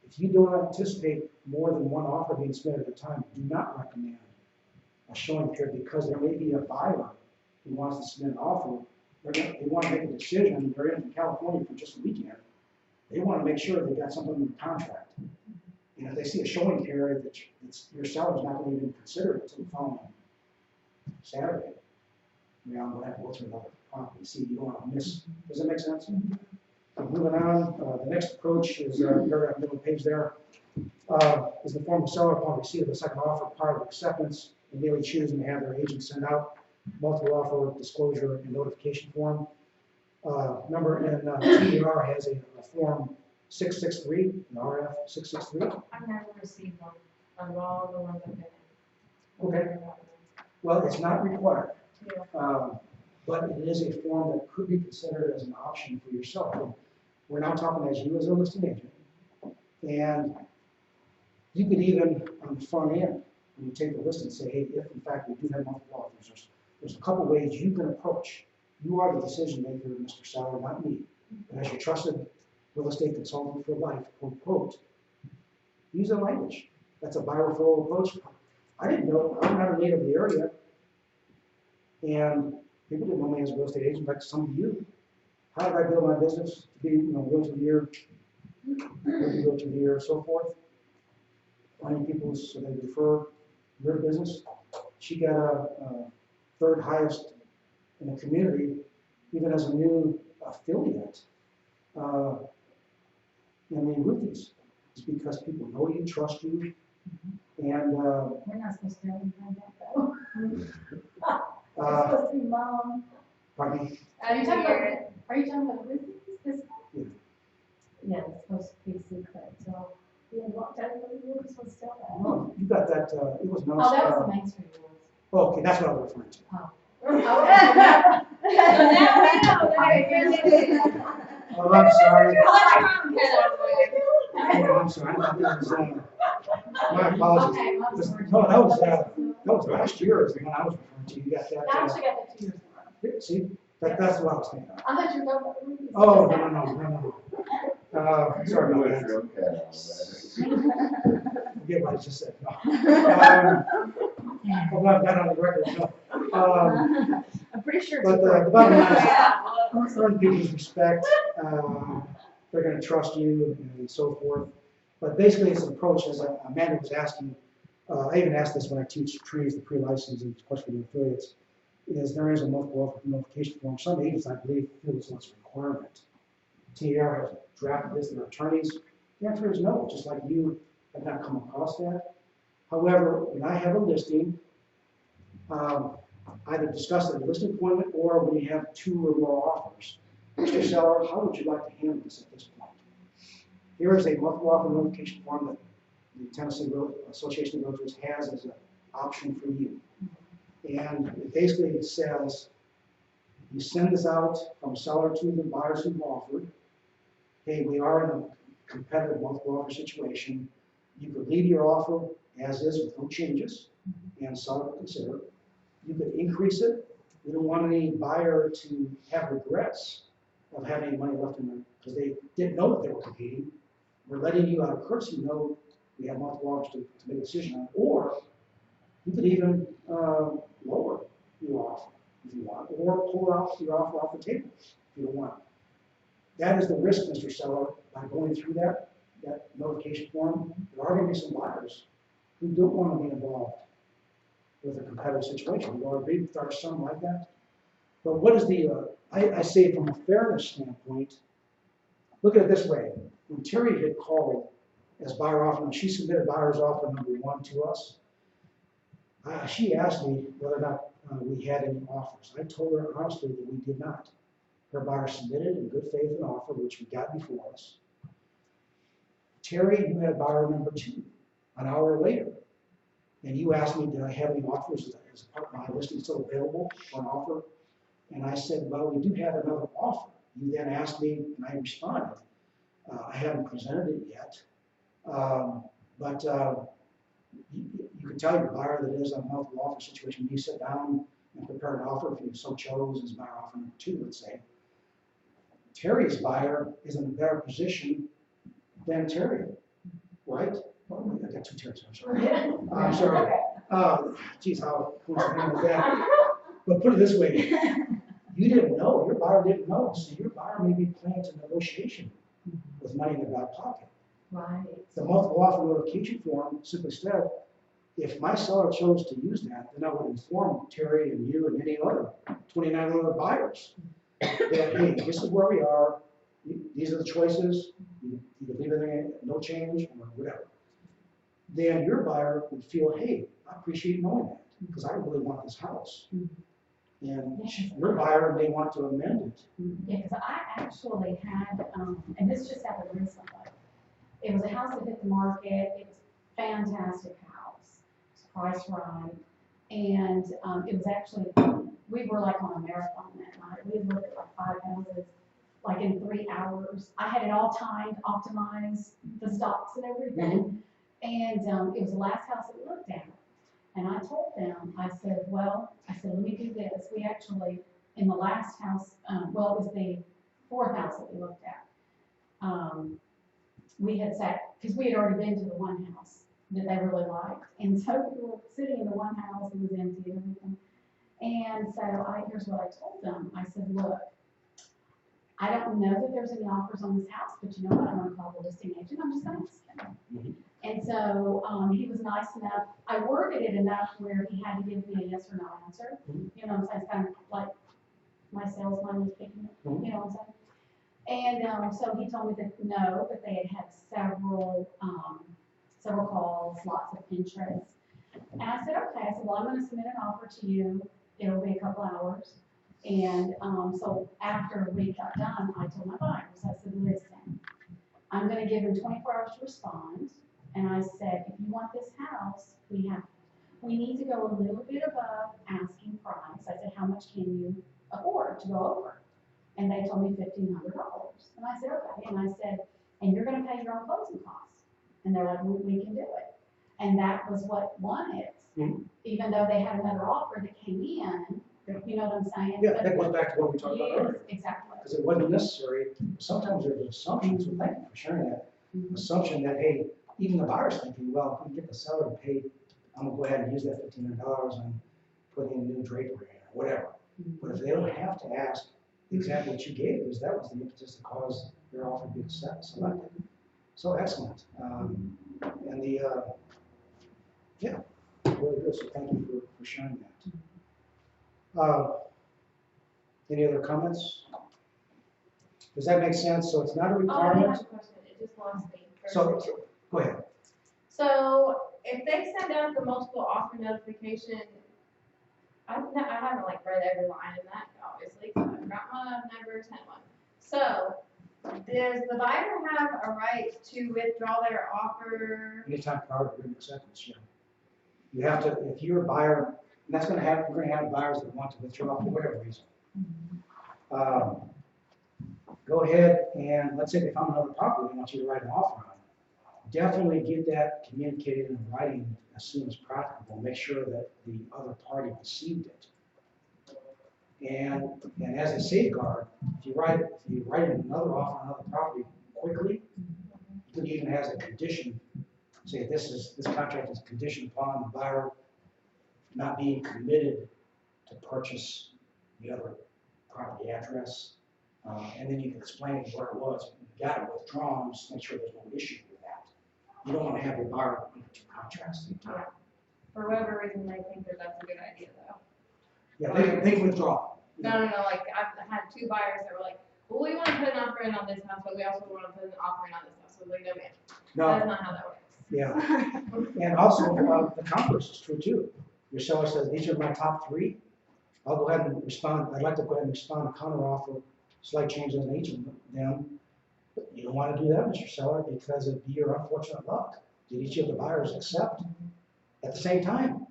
if you don't anticipate more than 1 offer being submitted at a time, do not recommend a showing period because there may be a buyer who wants to submit an offer. They want to make a decision. They're in California for just a weekend. They want to make sure they've got something in the contract. And if they see a showing period that your seller's not going to even consider it until the following Saturday, I'm going to have to go through another property. See, you don't want to miss. Does that make sense? Moving on, the next approach is paragraph middle page there. Is the form of seller upon receipt of the second offer prior to acceptance, immediately choosing to have their agent send out multiple offer disclosure and notification form. Remember, in TDR has a form 663, an RF 663. I've never received one of all the ones I've been in. Okay. Well, it's not required, Yeah. but it is a form that could be considered as an option for yourself. We're now talking as you as a listing agent, and you could even on the front end, when you take the list and say, hey, if in fact we do have multiple offers, there's a couple ways you can approach. You are the decision maker, Mr. Seller, not me. And as your trusted real estate consultant for life, quote, use that language. That's a buyer referral approach. I didn't know, I'm not a native of the area, and people didn't know me as a real estate agent like some of you. How did I build my business to be, realtor of the year, realtor of the year, and so forth? Finding people so they refer your business. She got a third highest in the community, even as a new affiliate in the Ruthies. It's because people know you, trust you, and We're not supposed to have anything like that though. It's uh, supposed to be mom. pardon me. Are you talking about Ruthies? This Yeah. Yeah, it's supposed to be secret, so. Yeah, well, technically, we're supposed to tell that. No, you got that. It was Oh, nice. that was the Main Street rules. Okay, that's what I was referring to. Oh. So now we know that you're Oh, I'm sorry. Okay, Oh, I'm sorry. I thought that was, my apologies. Okay, I'm This- sorry. No, that was last year is the one I was referring to. You got I that. actually got that 2 years ago. See, That's what I was thinking of. I thought you were talking about the movies. Oh, no. Sorry about that. Forget what I just said. No. I'm glad that on the record, no. I'm pretty sure But the bottom line is, earn people's respect, they're gonna trust you and so forth. But basically, it's an approach, as Amanda was asking, I even asked this when I teach trees, the pre-license, and of course for the affiliates, is there is a multiple offer notification form. Some agents, I believe, feel it's a requirement. TAR has drafted this, their attorneys, the answer is no, just like you have not come across that. However, when I have a listing, either discussed at a listing appointment or when you have 2 or more offers. Mr. Seller, how would you like to handle this at this point? Here is a multiple offer notification form that the Tennessee Association of Realtors has as an option for you. And it basically says, you send this out from seller to the buyers who've offered. Hey, we are in a competitive multiple offer situation. You could leave your offer as is with no changes, and seller would consider. You could increase it. We don't want any buyer to have regrets of having any money left in them because they didn't know that they were competing. We're letting you out of courtesy know we have multiple offers to make a decision on. Or you could even lower your offer if you want, or pull off your offer off the table if you don't want. That is the risk, Mr. Seller, by going through that notification form. There are going to be some buyers who don't want to be involved with a competitive situation. We'll agree there are some like that. But what is the, I say from a fairness standpoint, look at it this way. When Terry had called as buyer offer, and she submitted buyer's offer number 1 to us, she asked me whether or not we had any offers. I told her honestly that we did not. Her buyer submitted in good faith an offer, which we got before us. Terry, you had buyer number 2 an hour later. And you asked me, did I have any offers? Is part of my listing still available for an offer? And I said, well, we do have another offer. You then asked me, and I responded. I haven't presented it yet. But you can tell your buyer that it is a multiple offer situation. When you sit down and prepare an offer, if you so chose as buyer offer number 2, let's say, Terry's buyer is in a better position than Terry, right? Oh, I got 2 Terrys, I'm sorry. I'm sorry. Geez, how coincidental is that? But put it this way, you didn't know, your buyer didn't know, so your buyer may be playing to negotiation with money in their back pocket. Right. The multiple offer notification form simply said, if my seller chose to use that, then I would inform Terry and you and any other 29 other buyers that, hey, this is where we are, these are the choices, you can leave everything, no change, or whatever. Then your buyer would feel, hey, I appreciate knowing that, because I really want this house. And your buyer may want to amend it. Yeah, because I actually had, and this just happened recently. It was a house that hit the market. It was a fantastic house. It was priced right. And it was actually, we were like on a marathon that night. We had looked at like 5 houses, like in 3 hours. I had it all timed, optimized, the stocks and everything. And it was the last house that we looked at. And I told them, I said, let me do this. We actually, in the last house, well, it was the 4th house that we looked at. We had sat, because we had already been to the one house that they really liked. And so we were sitting in the one house, it was empty and everything. And so here's what I told them. I said, look, I don't know that there's any offers on this house, but you know what? I'm going to call the listing agent. I'm just going to ask him. And so he was nice enough. I worded it enough where he had to give me a yes or no answer. You know what I'm saying? It's kind of like my salesman was picking it. You know what I'm saying? And so he told me that no, that they had several calls, lots of interest. And I said, okay. I said, well, I'm going to submit an offer to you. It'll be a couple hours. And so after we got done, I told my buyers, I said, listen, I'm going to give them 24 hours to respond. And I said, if you want this house, we need to go a little bit above asking price. I said, how much can you afford to go over? And they told me $1,500. And I said, okay. And I said, and you're going to pay your own closing costs. And they're like, we can do it. And that was what won it. Even though they had another offer that came in, You know what I'm saying? Yeah, that goes back to what we talked about earlier, Yes, exactly. because it wasn't necessary. Sometimes there's assumptions, so thank you for sharing that. Assumption that, hey, even the buyer's thinking, well, if we get the seller to pay, I'm gonna go ahead and use that $1,500 and put in new drapery or whatever. But if they don't have to ask exactly what you gave, because that was the impetus to cause their offer to be selected. So excellent. And the, yeah, really good. So thank you for sharing that. Any other comments? Does that make sense? So it's not a Oh, I requirement? have a question, it just lost me. for a So, second. go ahead. So, if they send out the multiple offer notification, I haven't like read every line in that, obviously, because I've got one, I've never sent one. So, does the buyer have a right to withdraw their offer? Anytime prior to written acceptance, yeah. You have to, if you're a buyer, and that's gonna have, we're gonna have buyers that want to withdraw for whatever reason. Go ahead and, let's say they found another property they want you to write an offer on. Definitely get that communicated in writing as soon as practicable. Make sure that the other party received it. And as a safeguard, if you write another offer on another property quickly, you could even as a condition, say this contract is conditioned upon the buyer not being committed to purchase the other property address. And then you can explain where it was. You got it withdrawn, just make sure there's no issue with that. You don't want to have your buyer under two contracts at the same time. For whatever reason, they think that that's a good idea, though. Yeah, they can withdraw. No, like, I've had two buyers that were like, well, we wanna put an offer in on this house, but we also wanna put an offer in on this house, so like, no, man, No, that's not how that works. yeah. And also, the converse is true too. Your seller says, these are my top three. I'll go ahead and respond. I'd like to go ahead and respond to counteroffer, slight changes in each of them. You don't want to do that, Mr. Seller, because it'd be your unfortunate luck. Did each of the buyers accept at the same time?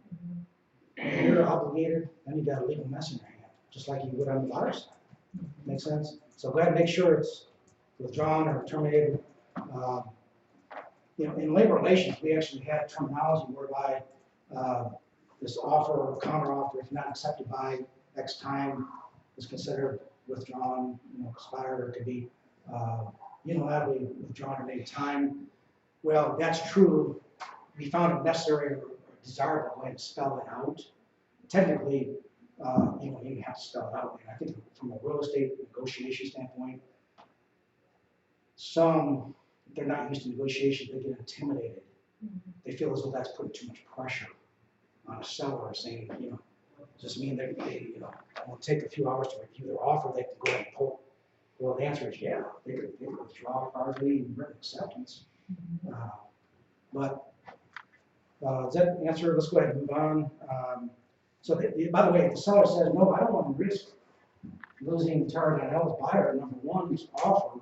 And you're obligated, then you got a legal mess in your hand, just like you would on the buyer's side. Make sense? So go ahead and make sure it's withdrawn or terminated. In labor relations, we actually had terminology whereby this offer or counteroffer, if not accepted by X time, is considered withdrawn, expired, or could be unilaterally withdrawn at any time. Well, that's true. We found it necessary or desirable way to spell it out. Technically, you didn't have to spell it out. And I think from a real estate negotiation standpoint, some, if they're not used to negotiation, they get intimidated. They feel as though that's putting too much pressure on a seller, saying, does this mean they will take a few hours to review their offer, they can go ahead and pull? Well, the answer is yeah, they could withdraw largely and written acceptance. But does that answer? Let's go ahead and move on. By the way, if the seller says, no, I don't want to risk losing Terra Donnell's buyer, number one's offer,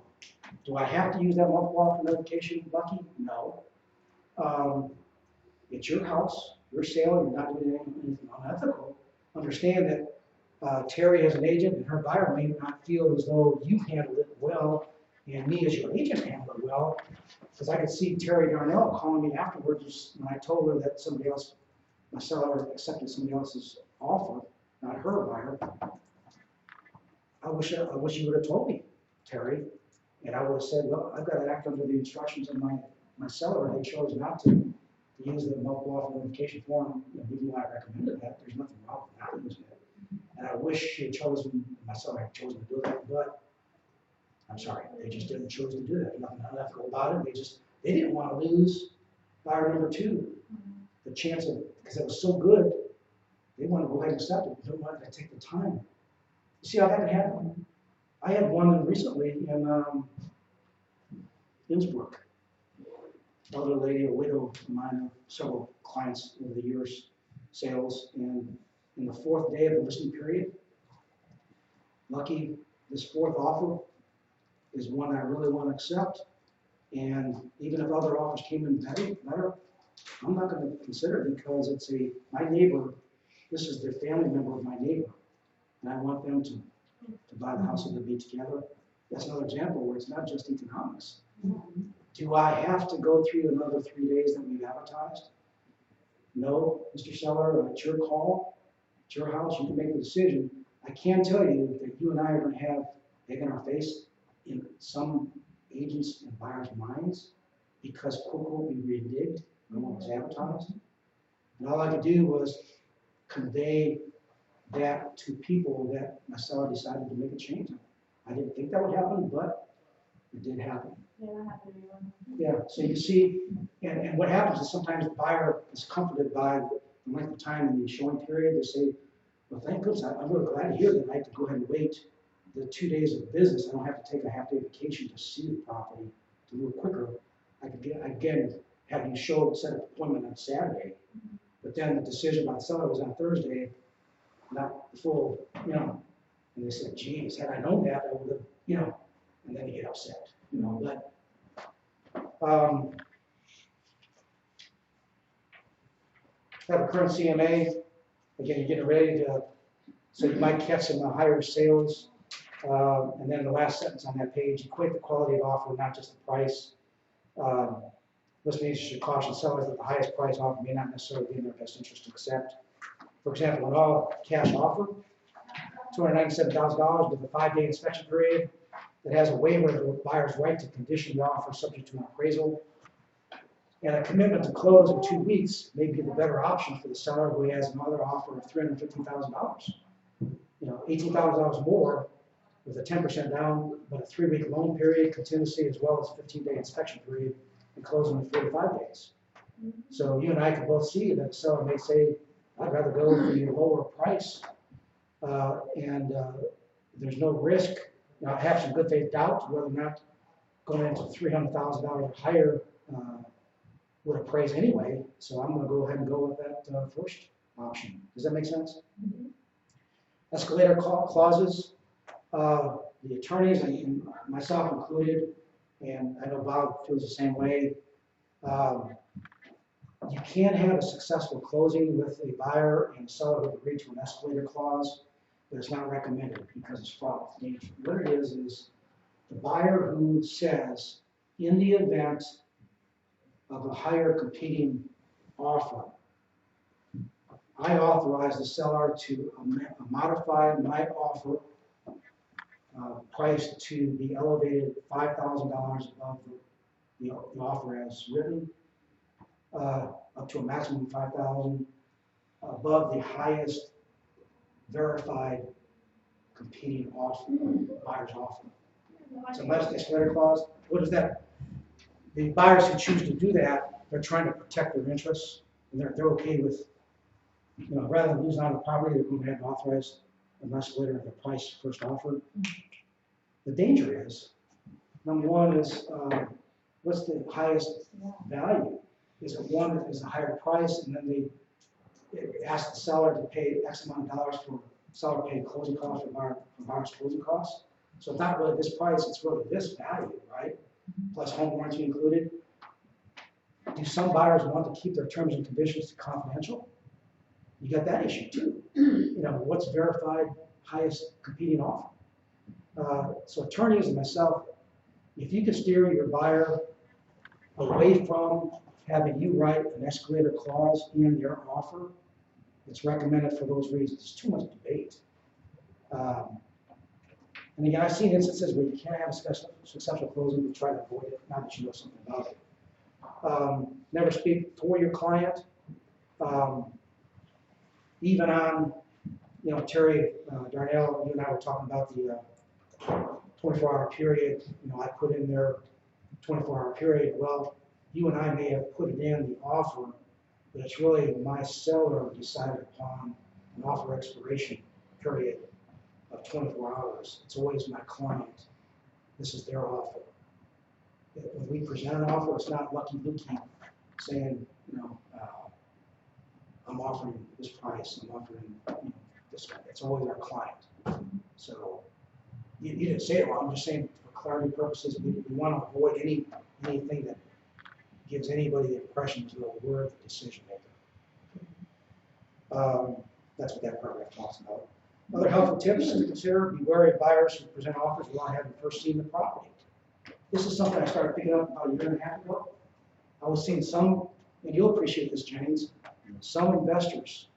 do I have to use that multiple offer notification, Lucky? No. It's your house, your sale, you're not doing anything unethical. Understand that Terry as an agent and her buyer may not feel as though you handled it well and me as your agent handled it well, because I could see Terry Darnell calling me afterwards when I told her that somebody else, my seller accepted somebody else's offer, not her buyer. I wish you would have told me, Terry, and I would have said, well, I've got to act under the instructions of my seller, and they chose not to use the multiple offer notification form, even though I recommended that. There's nothing wrong with not using it. And I wish she had chosen, my seller had chosen to do that, but I'm sorry, they just didn't choose to do that. There's nothing unethical about it. They didn't want to lose buyer number two. The chance of, because it was so good, they wanted to go ahead and accept it. They didn't want to take the time. You see how that can happen? I had one recently in Innsbruck. Elder lady, a widow of mine, several clients over the years, sales, and in the fourth day of the listing period, lucky, this fourth offer is one I really want to accept, and even if other offers came in better, I'm not going to consider it because it's my neighbor, this is the family member of my neighbor, and I want them to buy the house and to be together. That's another example where it's not just economics. Do I have to go through another 3 days that we've advertised? No, Mr. Seller, it's your call. It's your house, you can make the decision. I can tell you that you and I are gonna have egg in our face in some agents and buyers' minds because quote unquote we reneged on what was advertised. And all I could do was convey that to people that my seller decided to make a change. I didn't think that would happen, but it did happen. Yeah, that happened to me once. Yeah, so you see, and what happens is sometimes the buyer is comforted by the length of time in the showing period. They say, well, thank goodness, I'm really glad to hear that I have to go ahead and wait the 2 days of business. I don't have to take a half-day vacation to see the property to move quicker. I could get, again, have you set an appointment on Saturday, but then the decision by the seller was on Thursday, not the full, and they said, geez, had I known that, I would have, and then you get upset, but have a current CMA. Again, you're getting ready to, so you might catch some higher sales. And then the last sentence on that page, equate the quality of offer, not just the price. Listing agents should caution sellers that the highest price offer may not necessarily be in their best interest to accept. For example, an all-cash offer, $297,000 with a 5-day inspection period that has a waiver of the buyer's right to condition the offer subject to an appraisal. And a commitment to close in 2 weeks may be the better option for the seller who has another offer of $350,000. $18,000 more with a 10% down, but a 3-week loan period, contingency, as well as a 15-day inspection period, and closing in 45 days. So you and I can both see that the seller may say, I'd rather go for the lower price, and there's no risk. I have some good faith doubt whether or not going into $300,000 or higher would appraise anyway, so I'm going to go ahead and go with that first option. Does that make sense? Mm-hmm. Escalator clauses, the attorneys, and myself included, and I know Bob feels the same way. You can't have a successful closing with a buyer and seller who agreed to an escalator clause, but it's not recommended because it's fraught with danger. What it is the buyer who says, in the event of a higher competing offer, I authorize the seller to modify my offer price to be elevated $5,000 above the offer as written, up to a maximum of $5,000 above the highest verified competing offer, buyer's offer. So that's the escalator clause. What is that? The buyers who choose to do that, they're trying to protect their interests, and they're okay with, rather than losing out on the property, they're going to have to authorize an escalator of the price first offered. The danger is, number one is, what's the highest value? Is it one that is a higher price, and then they ask the seller to pay X amount of dollars for seller paid closing costs for buyer's closing costs? So it's not really this price, it's really this value, right? Plus home warranty included. Do some buyers want to keep their terms and conditions confidential? You got that issue too. What's verified highest competing offer? So attorneys and myself, if you can steer your buyer away from having you write an escalator clause in their offer, it's recommended for those reasons. There's too much debate. And again, I've seen instances where you can't have a successful closing, but try to avoid it, now that you know something about it. Never speak for your client. Even on, Terry Darnell, you and I were talking about the 24-hour period. I put in there 24-hour period. Well, you and I may have put it in the offer, but it's really my seller decided upon an offer expiration period of 24 hours. It's always my client. This is their offer. When we present an offer, it's not Lucky Luke saying, I'm offering this price, I'm offering this one. It's always our client. So you didn't say it wrong. I'm just saying for clarity purposes, we want to avoid anything that gives anybody the impression that we're the decision maker. That's what that paragraph talks about. Other helpful tips to consider: be wary of buyers who present offers without having first seen the property. This is something I started picking up about a year and a half ago. I was seeing some, and you'll appreciate this, Jennings, some investors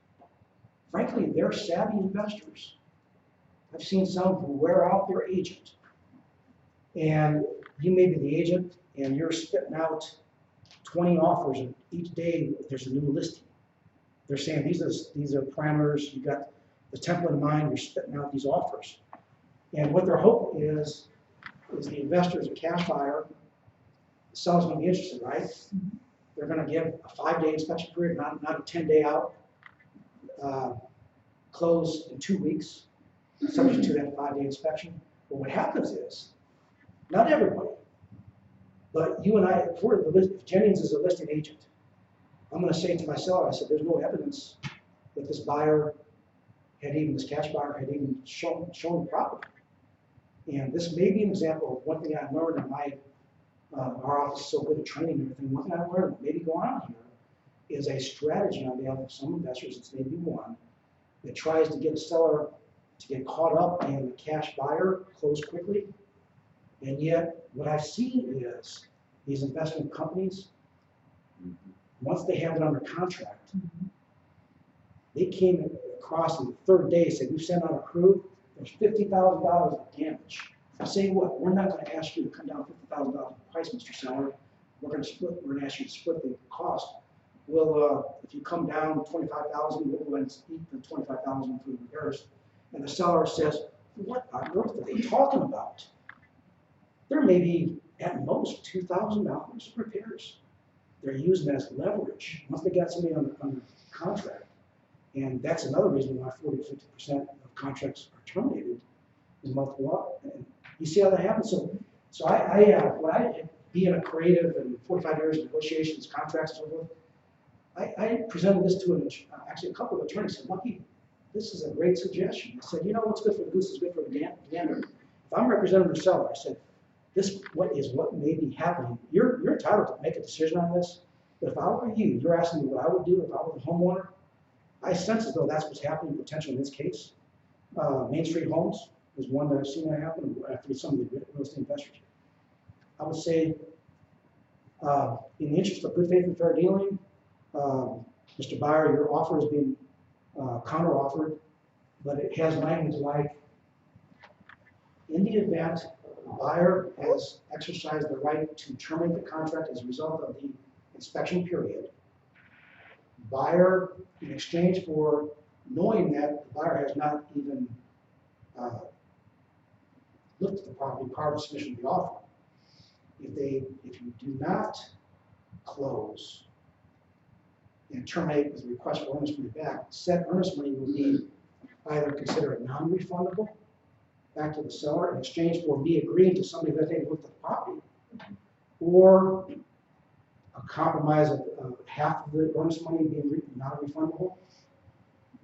frankly, they're savvy investors. I've seen some who wear out their agent. And you may be the agent and you're spitting out 20 offers, and each day there's a new listing. They're saying these are parameters, you got the template in mind, you're spitting out these offers. And what their hope is the investor is a cash buyer, the seller's gonna be interested, right? They're gonna give a 5-day inspection period, not a 10-day out. Close in 2 weeks, subject to that 5-day inspection. But what happens is, not everybody, but you and I, if Jennings is a listing agent, I'm gonna say to my seller, I said, there's no evidence that this cash buyer had even shown the property. And this may be an example of one thing I learned in our office is so good at training and everything. One thing I learned, maybe going on here, is a strategy on behalf of some investors, it's maybe one, that tries to get a seller to get caught up in the cash buyer, close quickly. And yet, what I've seen is these investment companies, once they have it under contract, they came across on the third day, said, we've sent out a crew, there's $50,000 of damage. I say what? We're not gonna ask you to come down $50,000 in price, Mr. Seller. We're gonna ask you to split the cost. We'll, if you come down 25,000, we'll go and eat the 25,000 for the repairs. And the seller says, what on earth are they talking about? There may be at most $2,000 repairs. They're using that as leverage. Once they got somebody under contract, and that's another reason why 40 to 50% of contracts are terminated in multiple law. And you see how that happens? So I being a creative and 45 years of negotiations, contracts, and so forth, I presented this to actually a couple of attorneys. Said, Lucky, this is a great suggestion. I said, you know what's good for the goose is good for the gander. If I'm representing the seller, I said, what may be happening. You're entitled to make a decision on this. But if I were you, you're asking me what I would do if I were the homeowner. I sense as though that's what's happening potentially in this case. Main Street Homes is one that I've seen that happen after some of the real estate investors. I would say, in the interest of good faith and fair dealing, Mr. Buyer, your offer has been counter-offered, but it has language like, in the event the buyer has exercised the right to terminate the contract as a result of the inspection period, buyer, in exchange for knowing that the buyer has not even looked at the property prior to submission of the offer, if you do not close and terminate with a request for earnest money back, said earnest money will be either considered non-refundable back to the seller in exchange for me agreeing to somebody that they looked at the property, or a compromise of half of the earnest money being non-refundable.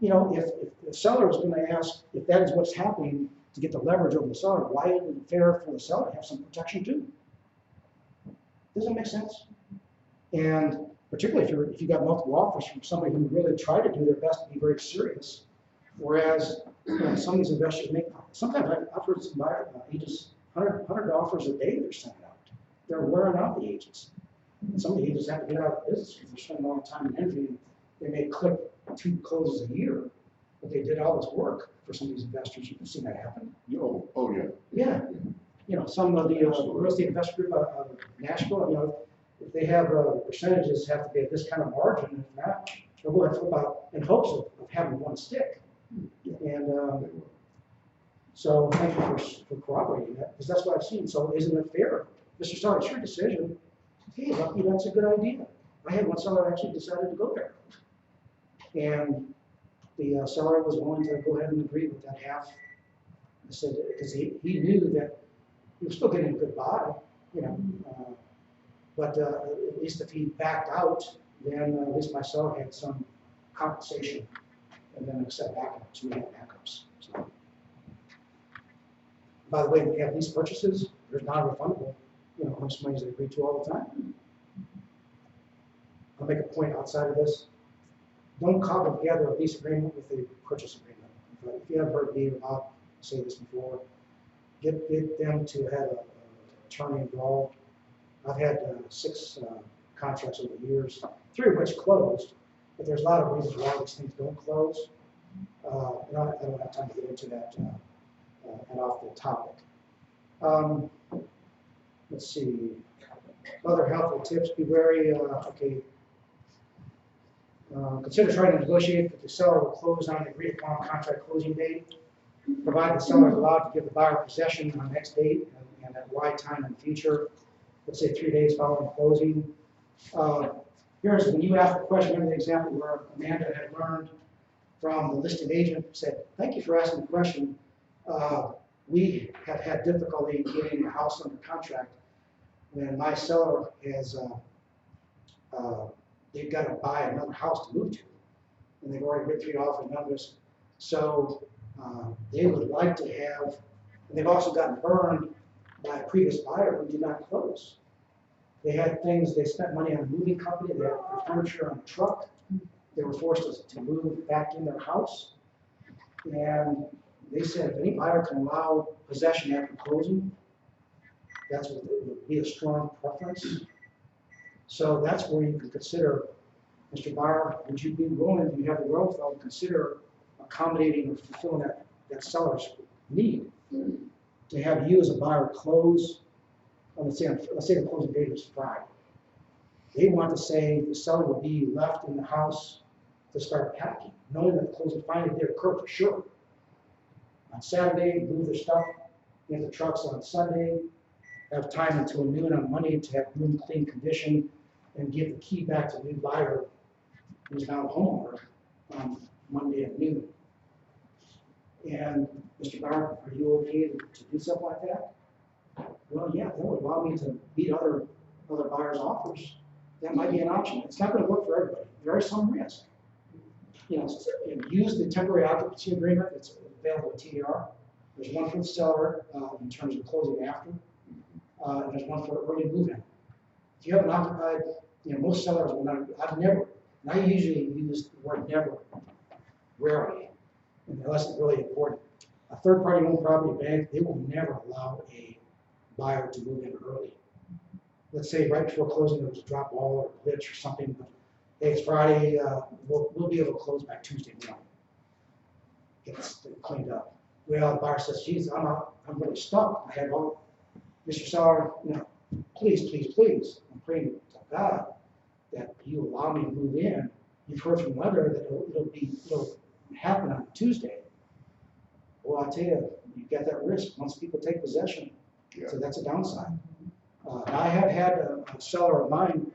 You know, if the seller is going to ask if that is what's happening to get the leverage over the seller, why isn't it fair for the seller to have some protection too? Doesn't make sense. And particularly if you got multiple offers from somebody who really tried to do their best to be very serious, whereas some of these investors make, sometimes I've heard some agents, 100 offers a day they're sending out. They're wearing out the agents. And some of the agents have to get out of the business because they're spending all the time and energy, and they may clip 2 closes a year, but they did all this work for some of these investors. You can see that happen. Oh, yeah. Yeah. You know, some of the real estate investor group of Nashville, you know, if they have percentages have to be at this kind of margin, if not, they'll go ahead and flip out in hopes of having one stick. And so thank you for corroborating that, because that's what I've seen. So isn't it fair? Mr. Starr, it's your decision. Hey, Lucky, that's a good idea. I had one seller actually decided to go there. And the seller was willing to go ahead and agree with that half. I said, because he knew that he was still getting a good buy, you know. But at least if he backed out, then at least my seller had some compensation, and then accept backups. We have backups. So. By the way, we have lease purchases. There's non-refundable. You know, most monies they agree to all the time. I'll make a point outside of this. Don't cobble together a lease agreement with a purchase agreement. If you haven't heard me or Bob say this before, get them to have an attorney involved. I've had 6 contracts over the years, 3 of which closed, but there's a lot of reasons why these things don't close. I don't have time to get into that and off the topic. Let's see, other helpful tips, be wary, consider trying to negotiate that the seller will close on an agreed upon contract closing date. Provide the seller is allowed to give the buyer possession on the next date and at Y time in the future, let's say 3 days following closing. Here's when you asked the question, remember the example where Amanda had learned from the listing agent, said, thank you for asking the question. We have had difficulty getting a house under contract when my seller has, they've got to buy another house to move to. And they've already written 3 offers and others. So they would like to have, and they've also gotten burned by a previous buyer who did not close. They had things, they spent money on a moving company, they had their furniture on a truck. They were forced to move back in their house. And they said if any buyer can allow possession after closing, that's what would be a strong preference. So that's where you can consider, Mr. Buyer, would you be willing, do you have the wherewithal to consider accommodating or fulfilling that seller's need? To have you as a buyer close, let's say the closing date is Friday. They want to say the seller will be left in the house to start packing, knowing that the closing finally did occur for sure. On Saturday, move their stuff in the trucks on Sunday, have time until noon on Monday to have room clean condition, and give the key back to the new buyer who's now a homeowner on Monday at noon. And Mr. Buyer, are you okay to do something like that? Well, yeah, that would allow me to beat other buyers' offers. That might be an option. It's not going to work for everybody. There is some risk. Use the temporary occupancy agreement that's available at TDR. There's one for the seller in terms of closing after, and there's one for early move-in. If you have an occupied, most sellers will not. I've never, and I usually use the word never, rarely, unless it's really important. A third-party owned property bank, they will never allow a buyer to move in early. Let's say right before closing there was a drop ball or a glitch or something, but hey, it's Friday, we'll be able to close by Tuesday morning. Get this cleaned up. Well, the buyer says, geez, I'm really stuck. I had all, Mr. Seller, please, please, please. I'm praying to God that you allow me to move in. You've heard from the other that it'll happen on Tuesday. Well, I'll tell you, you've got that risk once people take possession. Yeah. So that's a downside. I have had a seller of mine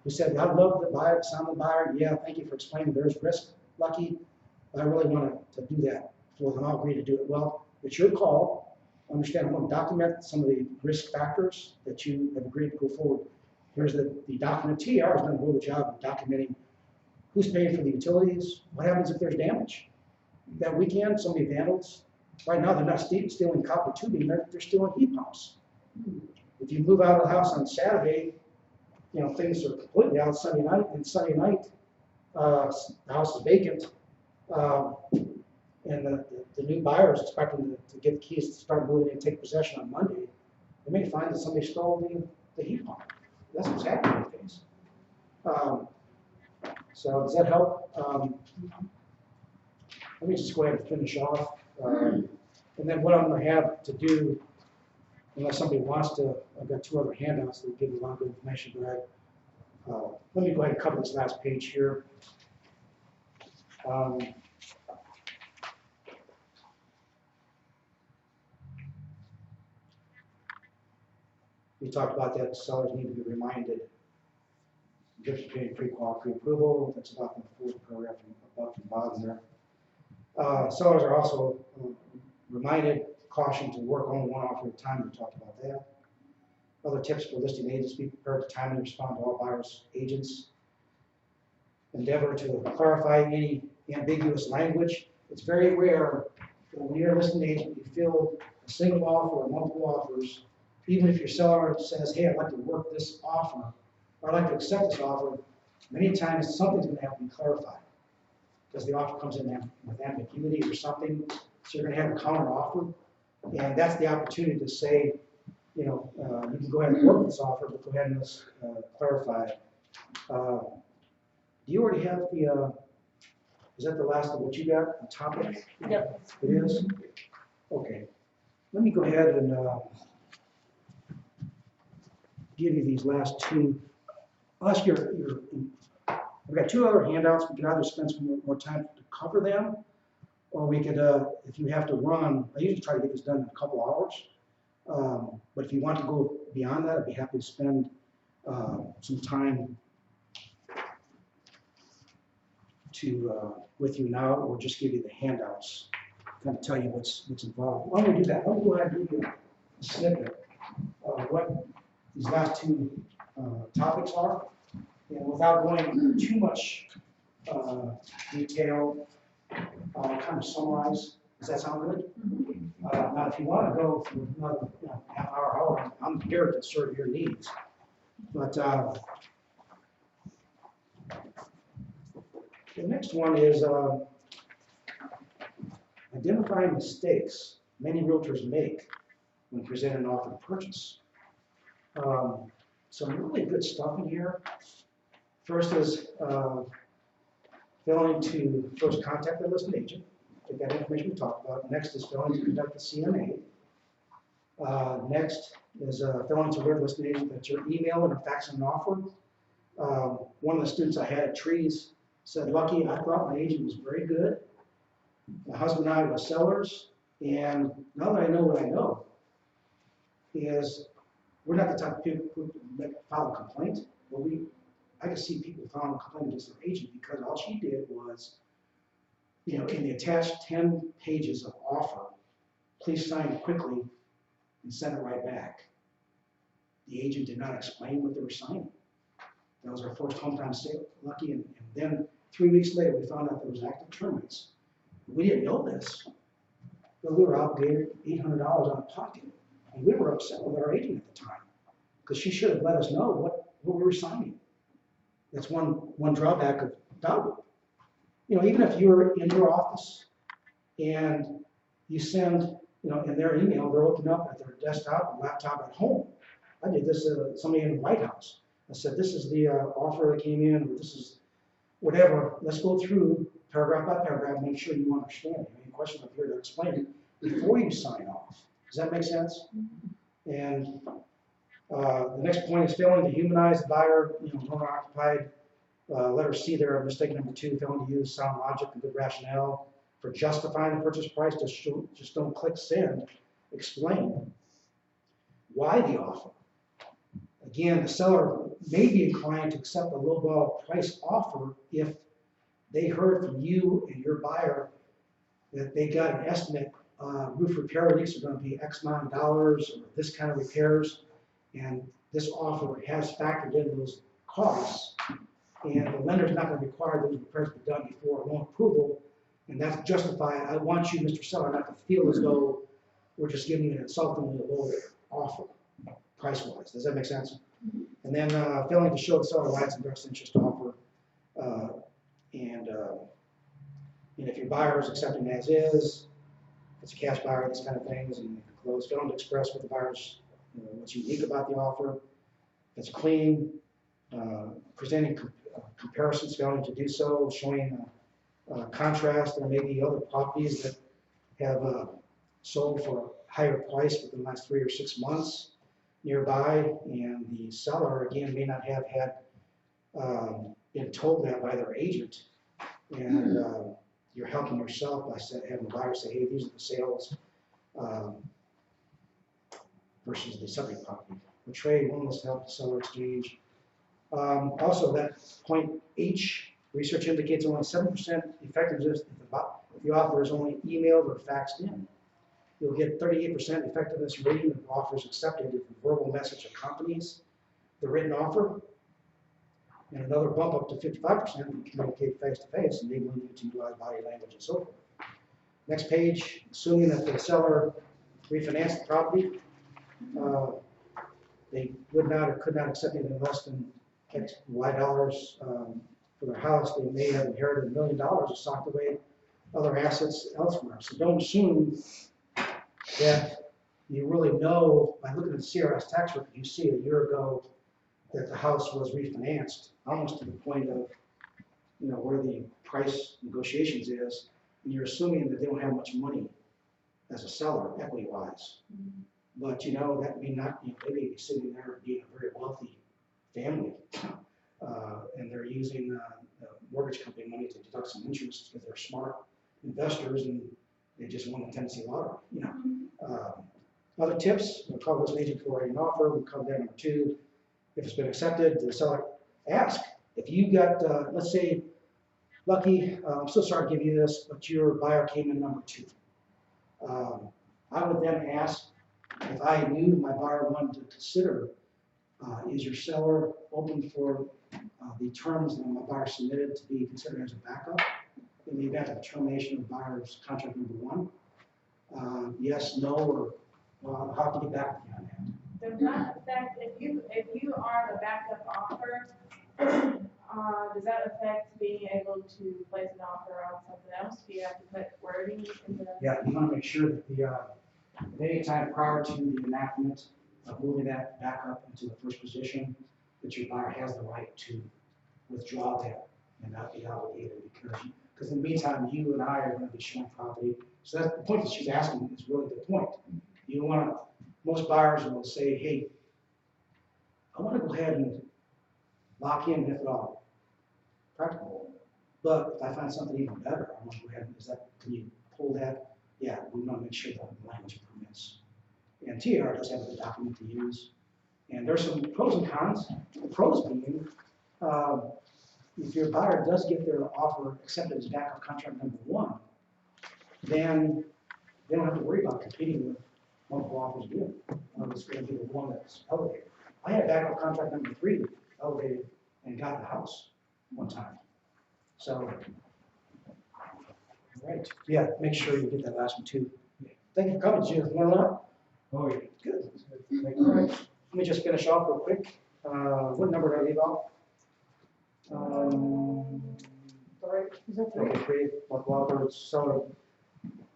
who said, I'd love to buy it, I'm a buyer. Yeah, thank you for explaining there's risk, Lucky. I really want to do that for them. I'll agree to do it. Well, it's your call. Understand, I'm going to document some of the risk factors that you have agreed to go forward. Here's the document. TR is going to do the job of documenting who's paying for the utilities, what happens if there's damage. That weekend, so many vandals. Right now, they're not stealing copper tubing, they're stealing heat pumps. If you move out of the house on Saturday, things are completely out Sunday night, and Sunday night, the house is vacant, and the new buyer is expecting to get the keys to start moving and take possession on Monday. They may find that somebody stole the heat pump. That's what's happening with things. So does that help? Let me just go ahead and finish off. And then what I'm going to have to do, unless somebody wants to, I've got 2 other handouts that will give you a lot of information, but let me go ahead and cover this last page here. We talked about that sellers need to be reminded the difference between pre-qual and pre-approval. That's about the 4th paragraph above and bottom there. Sellers are also reminded, cautioned to work only one offer at a time. We talked about that. Other tips for listing agents: be prepared to timely respond to all buyers' agents. Endeavor to clarify any ambiguous language. It's very rare that when you're a listing agent, you fill a single offer or multiple offers. Even if your seller says, hey, I'd like to work this offer, or I'd like to accept this offer, many times something's going to have to be clarified because the offer comes in with ambiguity or something. So you're going to have a counter offer, and that's the opportunity to say, you can go ahead and work this offer, but go ahead and let's clarify it. Do you already have Is that the last of what you got on topic? Yep. It is? Okay. Let me go ahead and give you these last two. I'll ask we've got two other handouts. We could either spend some more time to cover them, or we could, if you have to run, I usually try to get this done in a couple hours. But if you want to go beyond that, I'd be happy to spend some time with you now, or just give you the handouts, kind of tell you what's involved. Why don't we do that? Let me go ahead and give you a snippet of what these last two topics are, and without going into too much detail, I'll kind of summarize. Does that sound good? Now, if you want to go for another half hour, I'm here to serve your needs. But the next one is identifying mistakes many realtors make when presenting an offer to purchase. Some really good stuff in here. First is failing to first contact the listed agent, get that information we talked about. Next is failing to conduct the CMA. Next is failing to alert the listed agent that you're emailing or faxing an offer. One of the students I had at Trees said, "Lucky, I thought my agent was very good. My husband and I were sellers, and now that I know what I know, is we're not the type of people who file a complaint, but I can see people filing a complaint against their agent because all she did was, in the attached 10 pages of offer, please sign quickly and send it right back. The agent did not explain what they were signing. That was our first hometown sale, Lucky, and then 3 weeks later, we found out there was active term rates. We didn't know this, but we were obligated $800 out of pocket, and we were upset with our agent at the time because she should have let us know what we were signing. That's one drawback of Dogwood. Even if you're in your office and you send, in their email, they're opening up at their desktop or laptop at home. I did this to somebody in the White House. I said, this is the offer that came in, or this is whatever. Let's go through paragraph by paragraph, make sure you understand. Any questions, I'm here to explain it before you sign off. Does that make sense? And the next point is failing to humanize the buyer, owner-occupied. Letter C there, mistake number 2, failing to use sound logic and good rationale for justifying the purchase price. Just don't click send. Explain why the offer. Again, the seller may be inclined to accept a lowball price offer if they heard from you and your buyer that they got an estimate, roof repair leaks are going to be X amount of dollars, or this kind of repairs, and this offer has factored in those costs, and the lender's not going to require those repairs to be done before loan approval, and that's justified. I want you, Mr. Seller, not to feel as though we're just giving you an insultingly low offer, price-wise. Does that make sense? And then failing to show the seller why it's in best interest to offer, and if your buyer is accepting as is, if it's a cash buyer, these kind of things, and you can close. Failing to express what the buyer's, what's unique about the offer. If it's clean, presenting comparisons, failing to do so, showing contrast. There may be other properties that have sold for a higher price within the last 3 or 6 months nearby, and the seller, again, may not have had been told that by their agent, and you're helping yourself by having the buyer say, hey, these are the sales versus the subject property. The trade, willingness to help the seller exchange. Also, that point H, research indicates only 7% effectiveness if the offer is only emailed or faxed in. You'll get 38% effectiveness rating if offers accepted if a verbal message accompanies the written offer, and another bump up to 55% if you communicate face-to-face, enabling you to utilize body language and so forth. Next page, assuming that the seller refinanced the property, they would not or could not accept anything less than X, Y dollars for their house. They may have inherited $1 million or socked away other assets elsewhere. So don't assume that you really know by looking at the CRS tax record. You see a year ago that the house was refinanced almost to the point of, where the price negotiations is, and you're assuming that they don't have much money as a seller, equity-wise. But, that may not, they may be sitting there being a very wealthy family, and they're using the mortgage company money to deduct some interest because they're smart investors and they just won the Tennessee lottery, Other tips, we'll call this an agent for writing an offer, we'll cover that number 2. If it's been accepted, the seller ask. If you got, let's say, Lucky, I'm so sorry to give you this, but your buyer came in number 2. I would then ask, if I knew my buyer wanted to consider, is your seller open for the terms that my buyer submitted to be considered as a backup in the event of termination of buyer's contract number 1? Yes, no, or I'll have to get back to you on that. Does that affect, if you are the backup offer, does that affect being able to place an offer on something else? Do you have to put wording in the? Yeah, you want to make sure that at any time prior to the enactment of moving that back up into the first position, that your buyer has the right to withdraw that and not be obligated, because in the meantime, you and I are going to be showing property. So that's the point that she's asking is really the point. You want to, most buyers will say, hey, I want to go ahead and lock in if at all practical. But if I find something even better, I want to go ahead and, can you pull that? Yeah, we want to make sure that the language permits. And TR does have a document to use. And there's some pros and cons. The pros being, if your buyer does get their offer accepted as backup contract number 1, then they don't have to worry about competing with multiple offers again. It's going to be the one that's elevated. I had backup contract number 3 elevated and got the house one time. So, right. Yeah, make sure you get that last one too. Thank you for coming, Judith. One up? Oh, yeah. Good. All right. Let me just finish off real quick. What number did I leave off? 3. Is that Okay, 3. Mark Wahlberg, seller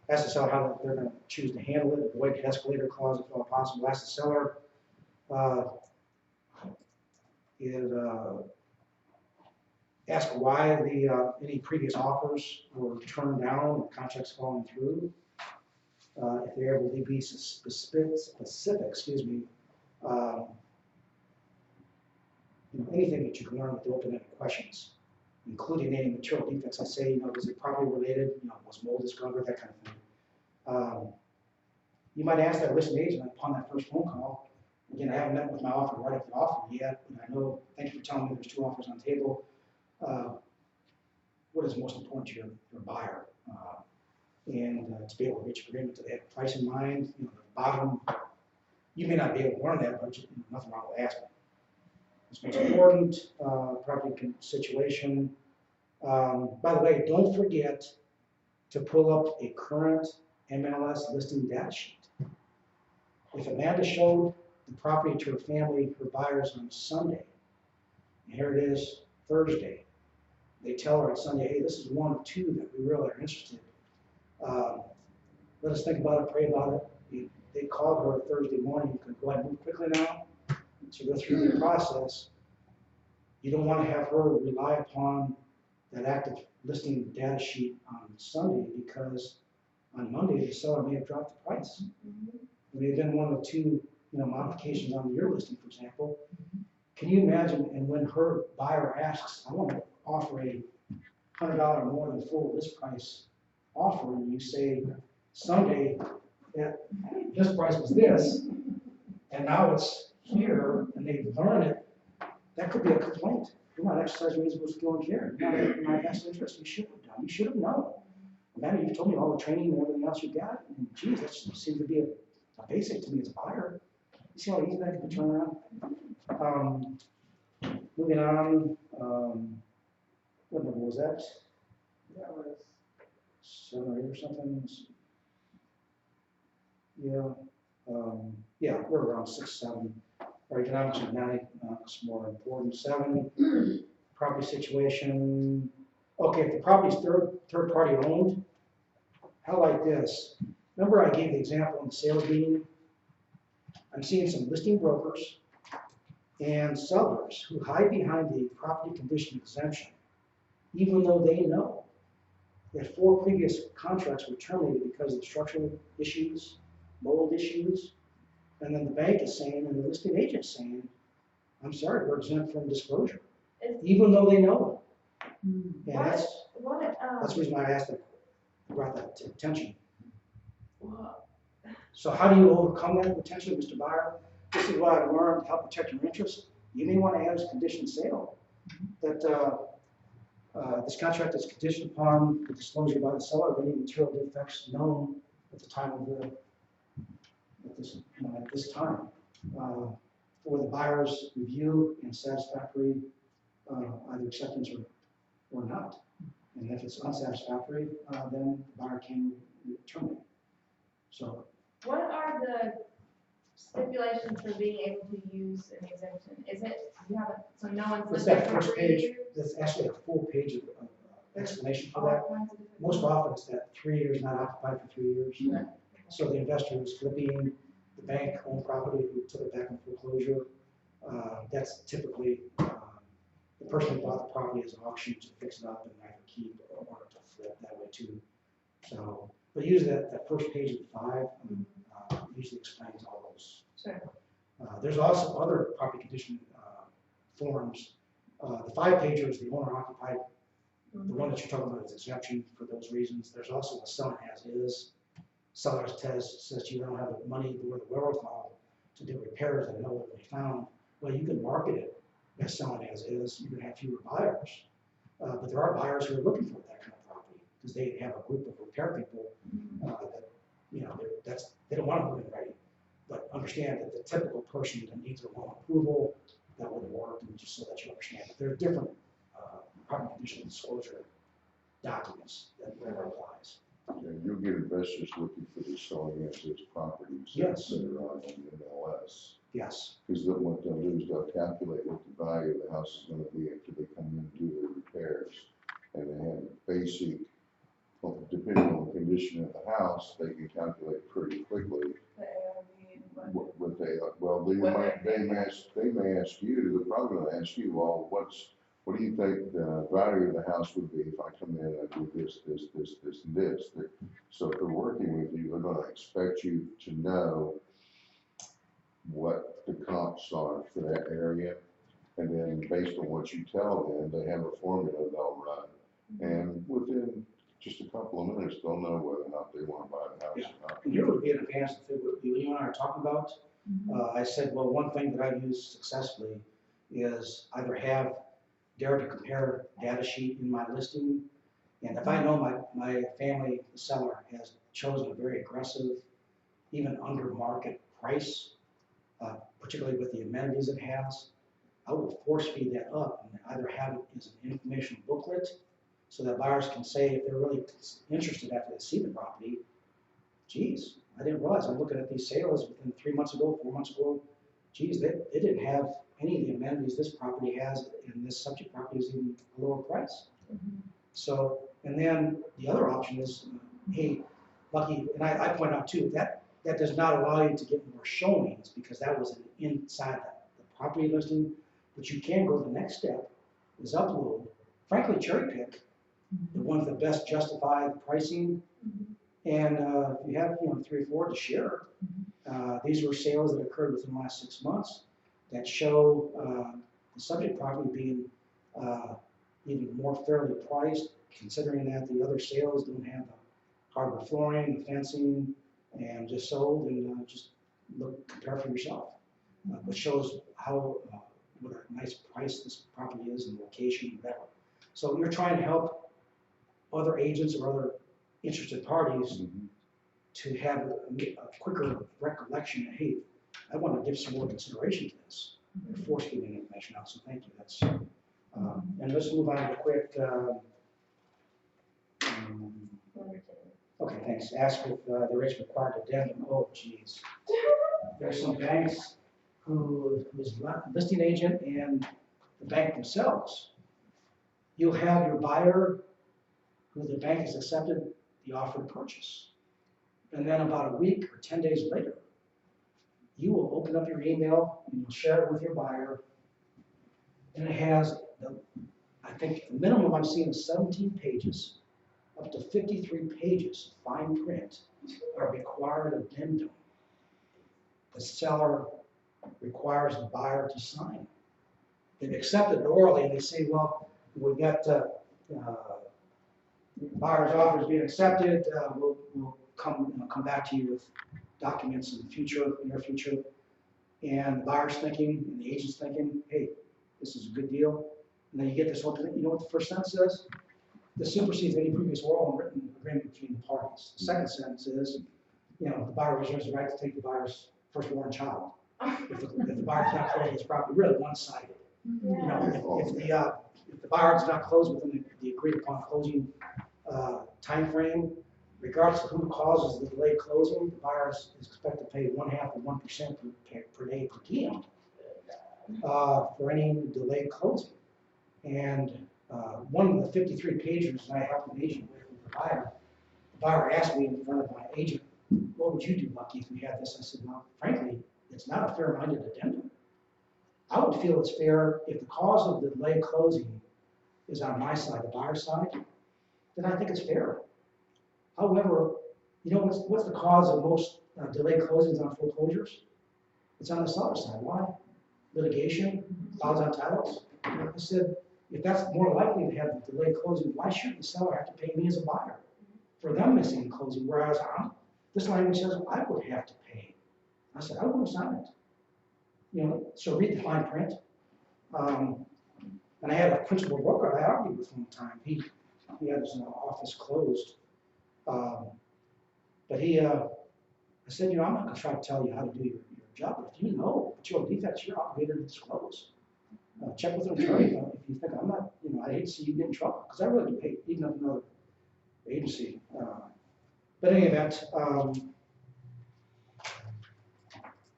ask the seller how they're going to choose to handle it. Avoid the escalator clause if all possible. Ask the seller ask why any previous offers were turned down or contracts falling through. If they're able to be specific, anything that you can learn with the open-ended questions, including any material defects. I say, was it property related? Was mold discovered? That kind of thing. You might ask that listing agent upon that first phone call. Again, I haven't met with my offer right up the offer yet, but I know. Thank you for telling me there's 2 offers on the table. What is most important to your buyer? And to be able to reach agreement, to have a price in mind. The bottom. You may not be able to learn that, but nothing wrong with asking. It's most important, property situation. By the way, don't forget to pull up a current MLS listing data sheet. If Amanda showed the property to her family, her buyers on Sunday, and here it is Thursday, they tell her on Sunday, hey, this is 1 of 2 that we really are interested in. Let us think about it, pray about it. They called her Thursday morning. You can go ahead and move quickly now to go through the process. You don't want to have her rely upon that active listing data sheet on Sunday, because on Monday the seller may have dropped the price. It may have been 1 of 2 modifications on your listing, for example. Can you imagine? And when her buyer asks, I want to offer a $100 more than full list price offer, and you say Sunday, this price was this, and now it's here, and they learn it, that could be a complaint. You're not exercising reasonable skill and care. You're not in my best interest. You should have done. You should have known. Amanda, you've told me all the training and everything else you got, and geez, that seems to be a basic to me as a buyer. You see how easy that can be turned around? Moving on, what number was that? That was 7 or 8 or something. Yeah, we're around 6, 7. Our economics are 9, it's more important. 7, property situation. Okay, if the property is third party owned, how like this? Remember I gave the example in the sales meeting? I'm seeing some listing brokers and sellers who hide behind the property condition exemption even though they know that 4 previous contracts were terminated because of structural issues, mold issues, and then the bank is saying, and the listing agent is saying, I'm sorry, we're exempt from disclosure, Is- even though they know it. Mm. And that's What, the reason why I asked that, brought that to attention. well, So how do you overcome that potentially, Mr. Buyer? This is what I've learned to help protect your interests. You may want to add as condition sale that this contract is conditioned upon the disclosure by the seller of any material defects known at the time of at this time, for the buyer's review and satisfactory, either acceptance or not. And if it's unsatisfactory, then the buyer can terminate. So what are the stipulations for being able to use an exemption? Is it, you haven't, so no one's It's lived that there for first 3 page, years? that's actually a full page of explanation for All that. kinds of different- Most often it's that 3 years not occupied for 3 years. Okay. So the investor who's flipping the bank-owned property who took it back in foreclosure, that's typically, the person who bought the property as an auction to fix it up and either keep or to flip that way too. So, but usually that first page of the 5 usually explains all those. Sure. There's also other property condition forms. The 5-pager is the owner occupied. The one that you're talking about is exemption for those reasons. There's also a selling as is. Seller's test says you don't have the money or the wherewithal to do repairs that no one will be found. Well, you can market it as selling as is. You're gonna have fewer buyers. But there are buyers who are looking for that kind of property because they have a group of repair people that, you know, they don't want to move in ready. But understand that the typical person that needs a loan approval, that wouldn't work, and just so that you understand. There are different property condition disclosure documents that applies. And you'll get investors looking for the selling as is properties Yes. that are on the MLS. Yes, Because then what they'll do is they'll calculate what the value of the house is gonna be after they come in and do their repairs. And they have a basic, well, depending on the condition of the house, they can calculate pretty quickly The ARV and what- what they, well, they What might, they're they may ask you, they're probably gonna ask you, well, what do you think the value of the house would be if I come in and I do this, and this? So if they're working with you, they're gonna expect you to know what the comps are for that area. And then based on what you tell them, they have a formula they'll run. And within just a couple of minutes, they'll know whether or not they wanna buy the house or not. and here would be an advance that you and I are talking about. I said, well, one thing that I've used successfully is either have dare to compare data sheet in my listing. And if I know my family seller has chosen a very aggressive, even under market price, particularly with the amenities it has, I will force feed that up and either have it as an information booklet so that buyers can say if they're really interested after they see the property, geez, I didn't realize I'm looking at these sales within 3 months ago, 4 months ago. Geez, they didn't have any of the amenities this property has, and this subject property is even a lower price. So, and then the other option is, hey, Lucky, and I point out too, that does not allow you to get more showings because that was inside the property listing. But you can go the next step, is upload, frankly, cherry pick the ones that best justify the pricing. And if you have 3 or 4 to share, these were sales that occurred within the last 6 months that show the subject property being even more fairly priced, considering that the other sales don't have the hardwood flooring, the fencing, and just sold, and just compare for yourself. Which shows how what a nice price this property is and location, whatever. So you're trying to help other agents or other interested parties to have a quicker recollection that, hey, I want to give some more consideration to this. Before giving information out, so thank you. That's and let's move on to a quick. Okay, thanks. Ask if the rates required addendum. Oh, geez. There's some banks whose listing agent and the bank themselves. You'll have your buyer who the bank has accepted the offer to purchase. And then about a week or 10 days later, you will open up your email and you'll share it with your buyer. And it has the I think the minimum I'm seeing is 17 pages, up to 53 pages, fine print, are required addendum. The seller requires the buyer to sign. They've accepted it orally, and they say, well, we've got, buyer's offer is being accepted, we'll come back to you with documents in the future, near future. And the buyer's thinking, and the agent's thinking, hey, this is a good deal. And then you get this whole, you know what the first sentence says? This supersedes any previous oral and written agreement between the parties. The second sentence is, you know, the buyer reserves the right to take the buyer's firstborn child. If the buyer's not closing his property, really one-sided. You know, if the buyer does not close within the agreed upon closing timeframe, regardless of who causes the delayed closing, the buyer is expected to pay 1/2 of 1% per day per diem for any delayed closing. And one of the 53 pages I helped an agent with the buyer asked me in front of my agent, what would you do, Bucky, if we had this? I said, well, frankly, it's not a fair-minded addendum. I would feel it's fair if the cause of the delayed closing is on my side, the buyer's side, then I think it's fair. However, you know what's the cause of most delayed closings on foreclosures? It's on the seller's side. Why? Litigation, files on titles. I said, if that's more likely to have the delayed closing, why shouldn't the seller have to pay me as a buyer for them missing the closing? Whereas this language says I would have to pay. I said, I wouldn't sign it. You know, so read the fine print. And I had a principal broker I argued with one time. He had his office closed. But I said, you know, I'm not gonna try to tell you how to do your job, but if you know material defects, you're obligated to disclose. Check with an attorney if you think I'm not, you know, I hate to see you get in trouble, because I really do hate, even if another agency. But in any event,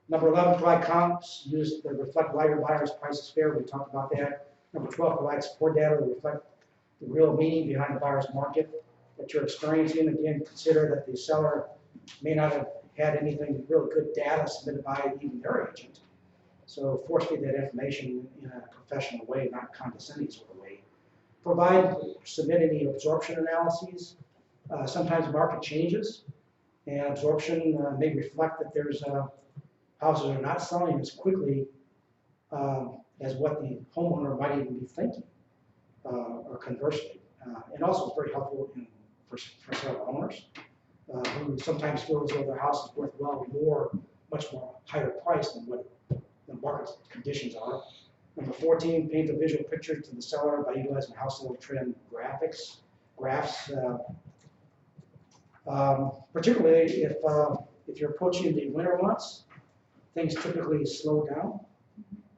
number 11, provide comps used that reflect why your buyer's price is fair. We talked about that. Number 12, provide support data that reflect the real meaning behind the buyer's market that you're experiencing. Again, consider that the seller may not have had anything really good data submitted by even their agent. So force feed that information in a professional way, not a condescending sort of way. Submit any absorption analyses. Sometimes market changes, and absorption may reflect that there's houses are not selling as quickly as what the homeowner might even be thinking, or conversely. And also it's very helpful for several owners who sometimes feel as though their house is worth much more higher price than what the market conditions are. Number 14, paint a visual picture to the seller by utilizing household trend graphs. Particularly if you're approaching the winter months, things typically slow down.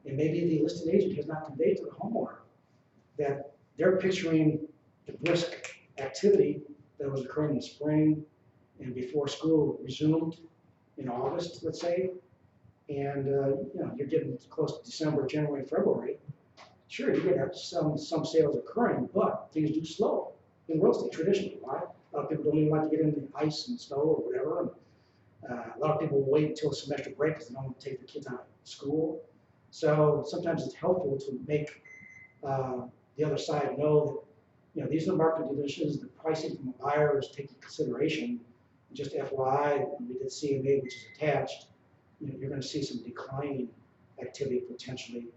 And maybe the listed agent has not conveyed to the homeowner that they're picturing the brisk activity that was occurring in the spring and before school resumed in August, let's say. And you know, you're getting close to December, January, February. Sure, you're going to have some sales occurring, but things do slow in real estate traditionally. Why? A lot of people don't even like to get into the ice and snow or whatever. A lot of people wait until semester break because they don't want to take their kids out of school. So sometimes it's helpful to make the other side know that, you know, these are the market conditions, the pricing from the buyer is taking consideration. Just FYI, we did CMA, which is attached. You know, you're going to see some declining activity potentially,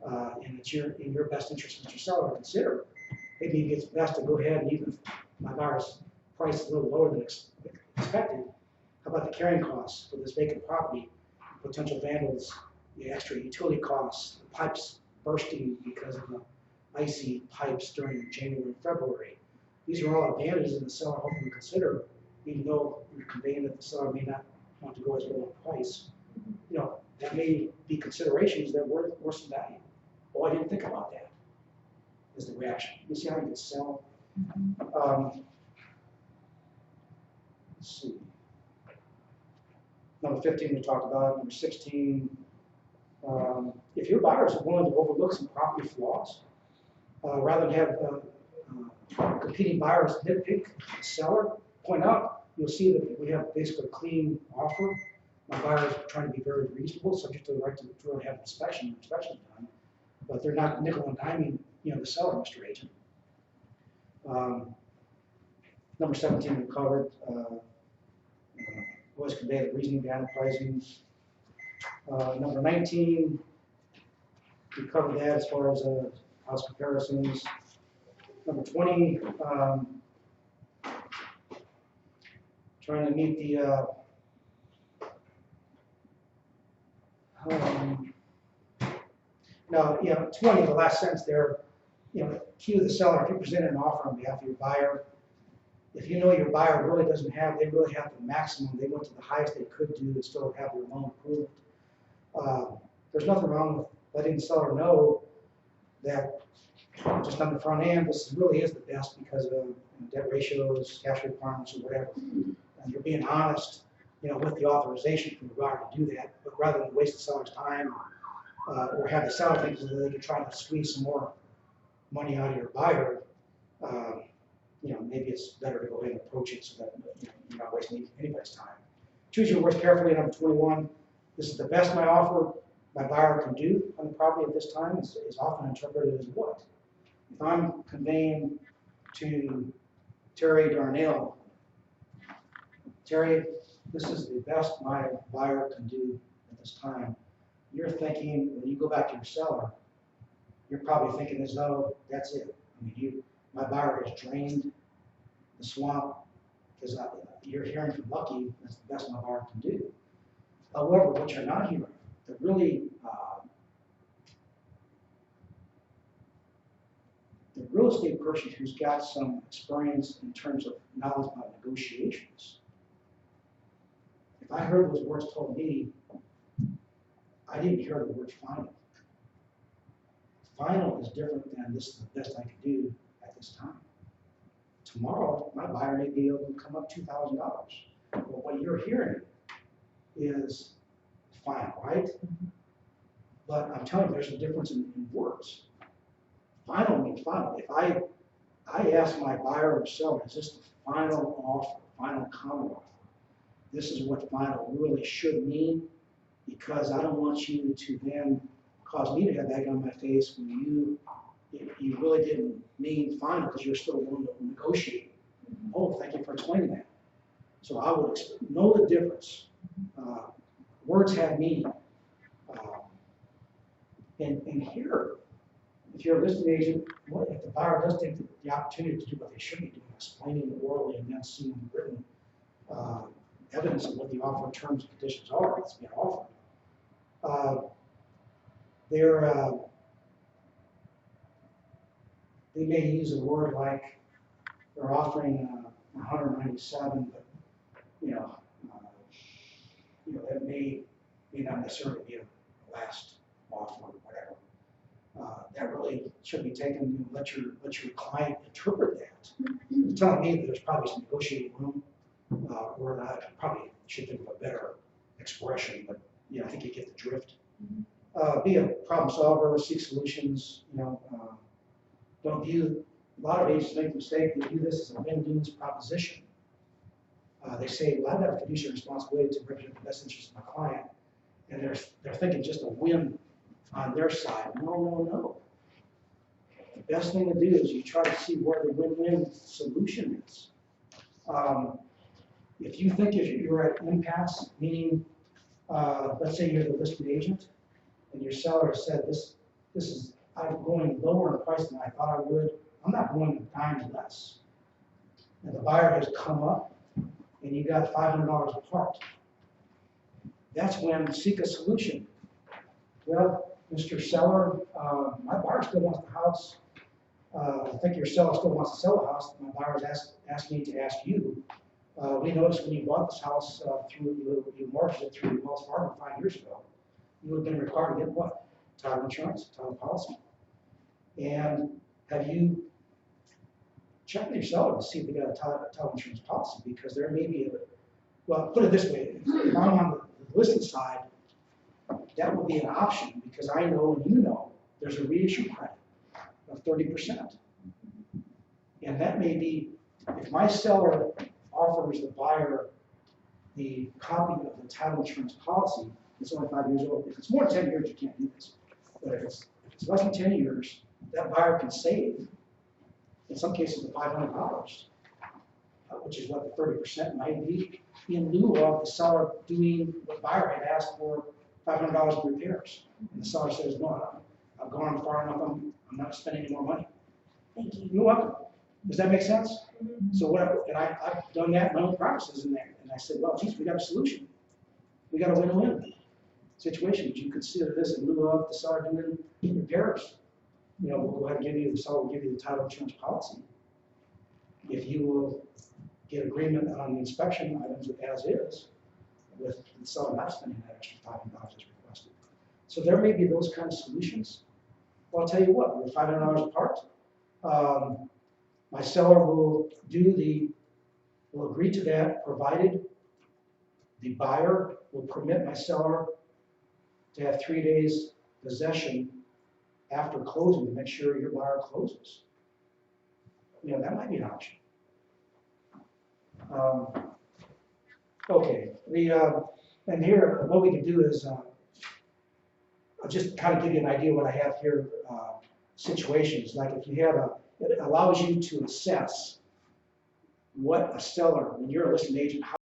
and it's in your best interest as your seller to consider. Maybe it's best to go ahead and even if my buyer's price is a little lower than expected, how about the carrying costs for this vacant property, potential vandals, the extra utility costs, the pipes bursting because of the icy pipes during January and February. These are all advantages in the seller hoping to consider, even though you're conveying that the seller may not want to go as low a price. You know, that may be considerations that were worth some value. Oh, I didn't think about that, is the reaction. You see how you can sell? Let's see. Number 15 we talked about. Number 16, if your buyers are willing to overlook some property flaws, rather than have competing buyers nitpick the seller, point out, you'll see that we have basically a clean offer. My buyers are trying to be very reasonable, subject to the right to really have inspection done, but they're not nickel and diming the seller, Mr. Agent. Number 17 we covered, was conveyed the reasoning behind the pricing. Number 19, we covered that as far as house comparisons. Number 20, trying to meet the now, 20, the last sentence there, cue the seller, if you present an offer on behalf of your buyer, if you know your buyer really doesn't have, they really have the maximum, they went to the highest they could do and still have their loan approved. There's nothing wrong with letting the seller know that just on the front end, this really is the best because of debt ratios, cash requirements, or whatever. And you're being honest, with the authorization from the buyer to do that, but rather than waste the seller's time or have the seller think that they can try to squeeze some more money out of your buyer, maybe it's better to go ahead and approach it so that you're not wasting anybody's time. Choose your words carefully. Number 21, this is the best my buyer can do on the property at this time is often interpreted as what? If I'm conveying to Terry Darnell, Terry, this is the best my buyer can do at this time. You're thinking, when you go back to your seller, you're probably thinking as though that's it. My buyer has drained the swamp because you're hearing from Lucky, that's the best my buyer can do. However, what you're not hearing, the real estate person who's got some experience in terms of knowledge about negotiations, if I heard those words told me, I didn't hear the word final. Final is different than this is the best I can do at this time. Tomorrow, my buyer may be able to come up $2,000. But what you're hearing is final, right? But I'm telling you, there's a difference in words. Final means final. If I ask my buyer or seller, is this the final offer, final counter offer? This is what final really should mean, because I don't want you to then cause me to have egg on my face when you really didn't mean final because you're still willing to negotiate. Oh, thank you for explaining that. So I would know the difference. Words have meaning. And here, if you're a listing agent, if the buyer does take the opportunity to do what they should be doing, explaining orally and then seeing written evidence of what the offer terms and conditions are that's being offered, they may use a word like they're offering 197, but that may not necessarily be a last offer or whatever. That really should be taken. Let your client interpret that. You're telling me that there's probably some negotiating room, or I probably should think of a better expression, but I think you get the drift. Be a problem solver, seek solutions. Don't view. A lot of agents make the mistake. They view this as a win-lose proposition. They say, "Well, I've got a fiduciary responsibility to represent the best interest of my client," and they're thinking just a win on their side. No. The best thing to do is you try to see where the win-win solution is. If you think you're at impasse, meaning, let's say you're the listed agent, and your seller said, "This is I'm going lower in price than I thought I would. I'm not going a dime less." And the buyer has come up, and you got $500 apart. That's when seek a solution. Well, Mr. Seller, my buyer still wants the house. I think your seller still wants to sell the house. My buyer's asked me to ask you. We noticed when you bought this house you mortgaged it through Wells Fargo 5 years ago, you would have been required to get what? Title insurance, title policy. And have you checked with your seller to see if they got a title insurance policy? Because there may be well, put it this way, if I'm on the listing side, that would be an option because I know and you know there's a reissue credit of 30%. And that may be, if my seller offers the buyer the copy of the title insurance policy, it's only 5 years old. If it's more than 10 years, you can't do this. But if it's less than 10 years, that buyer can save, in some cases, $500, which is what the 30% might be, in lieu of the seller doing what buyer had asked for, $500 in repairs. And the seller says, no, I've gone far enough, I'm not spending any more money. Thank you. You're welcome. Does that make sense? So I've done that in my own practices in there, and I said, well, geez, we got a solution. We got a win-win situation. Would you consider this in lieu of the seller doing repairs? You know, we'll go ahead and the seller will give you the title insurance policy. If you will get agreement on the inspection items as is, with the seller not spending that extra $500 as requested. So there may be those kind of solutions. Well, I'll tell you what, we're $500 apart. My seller will agree to that, provided the buyer will permit my seller to have 3 days possession after closing to make sure your buyer closes. You know, that might be an option. Okay, and here, what we can do is, I'll just kind of give you an idea what I have here, situations, like if you have it allows you to assess what a seller, when you're a listing agent,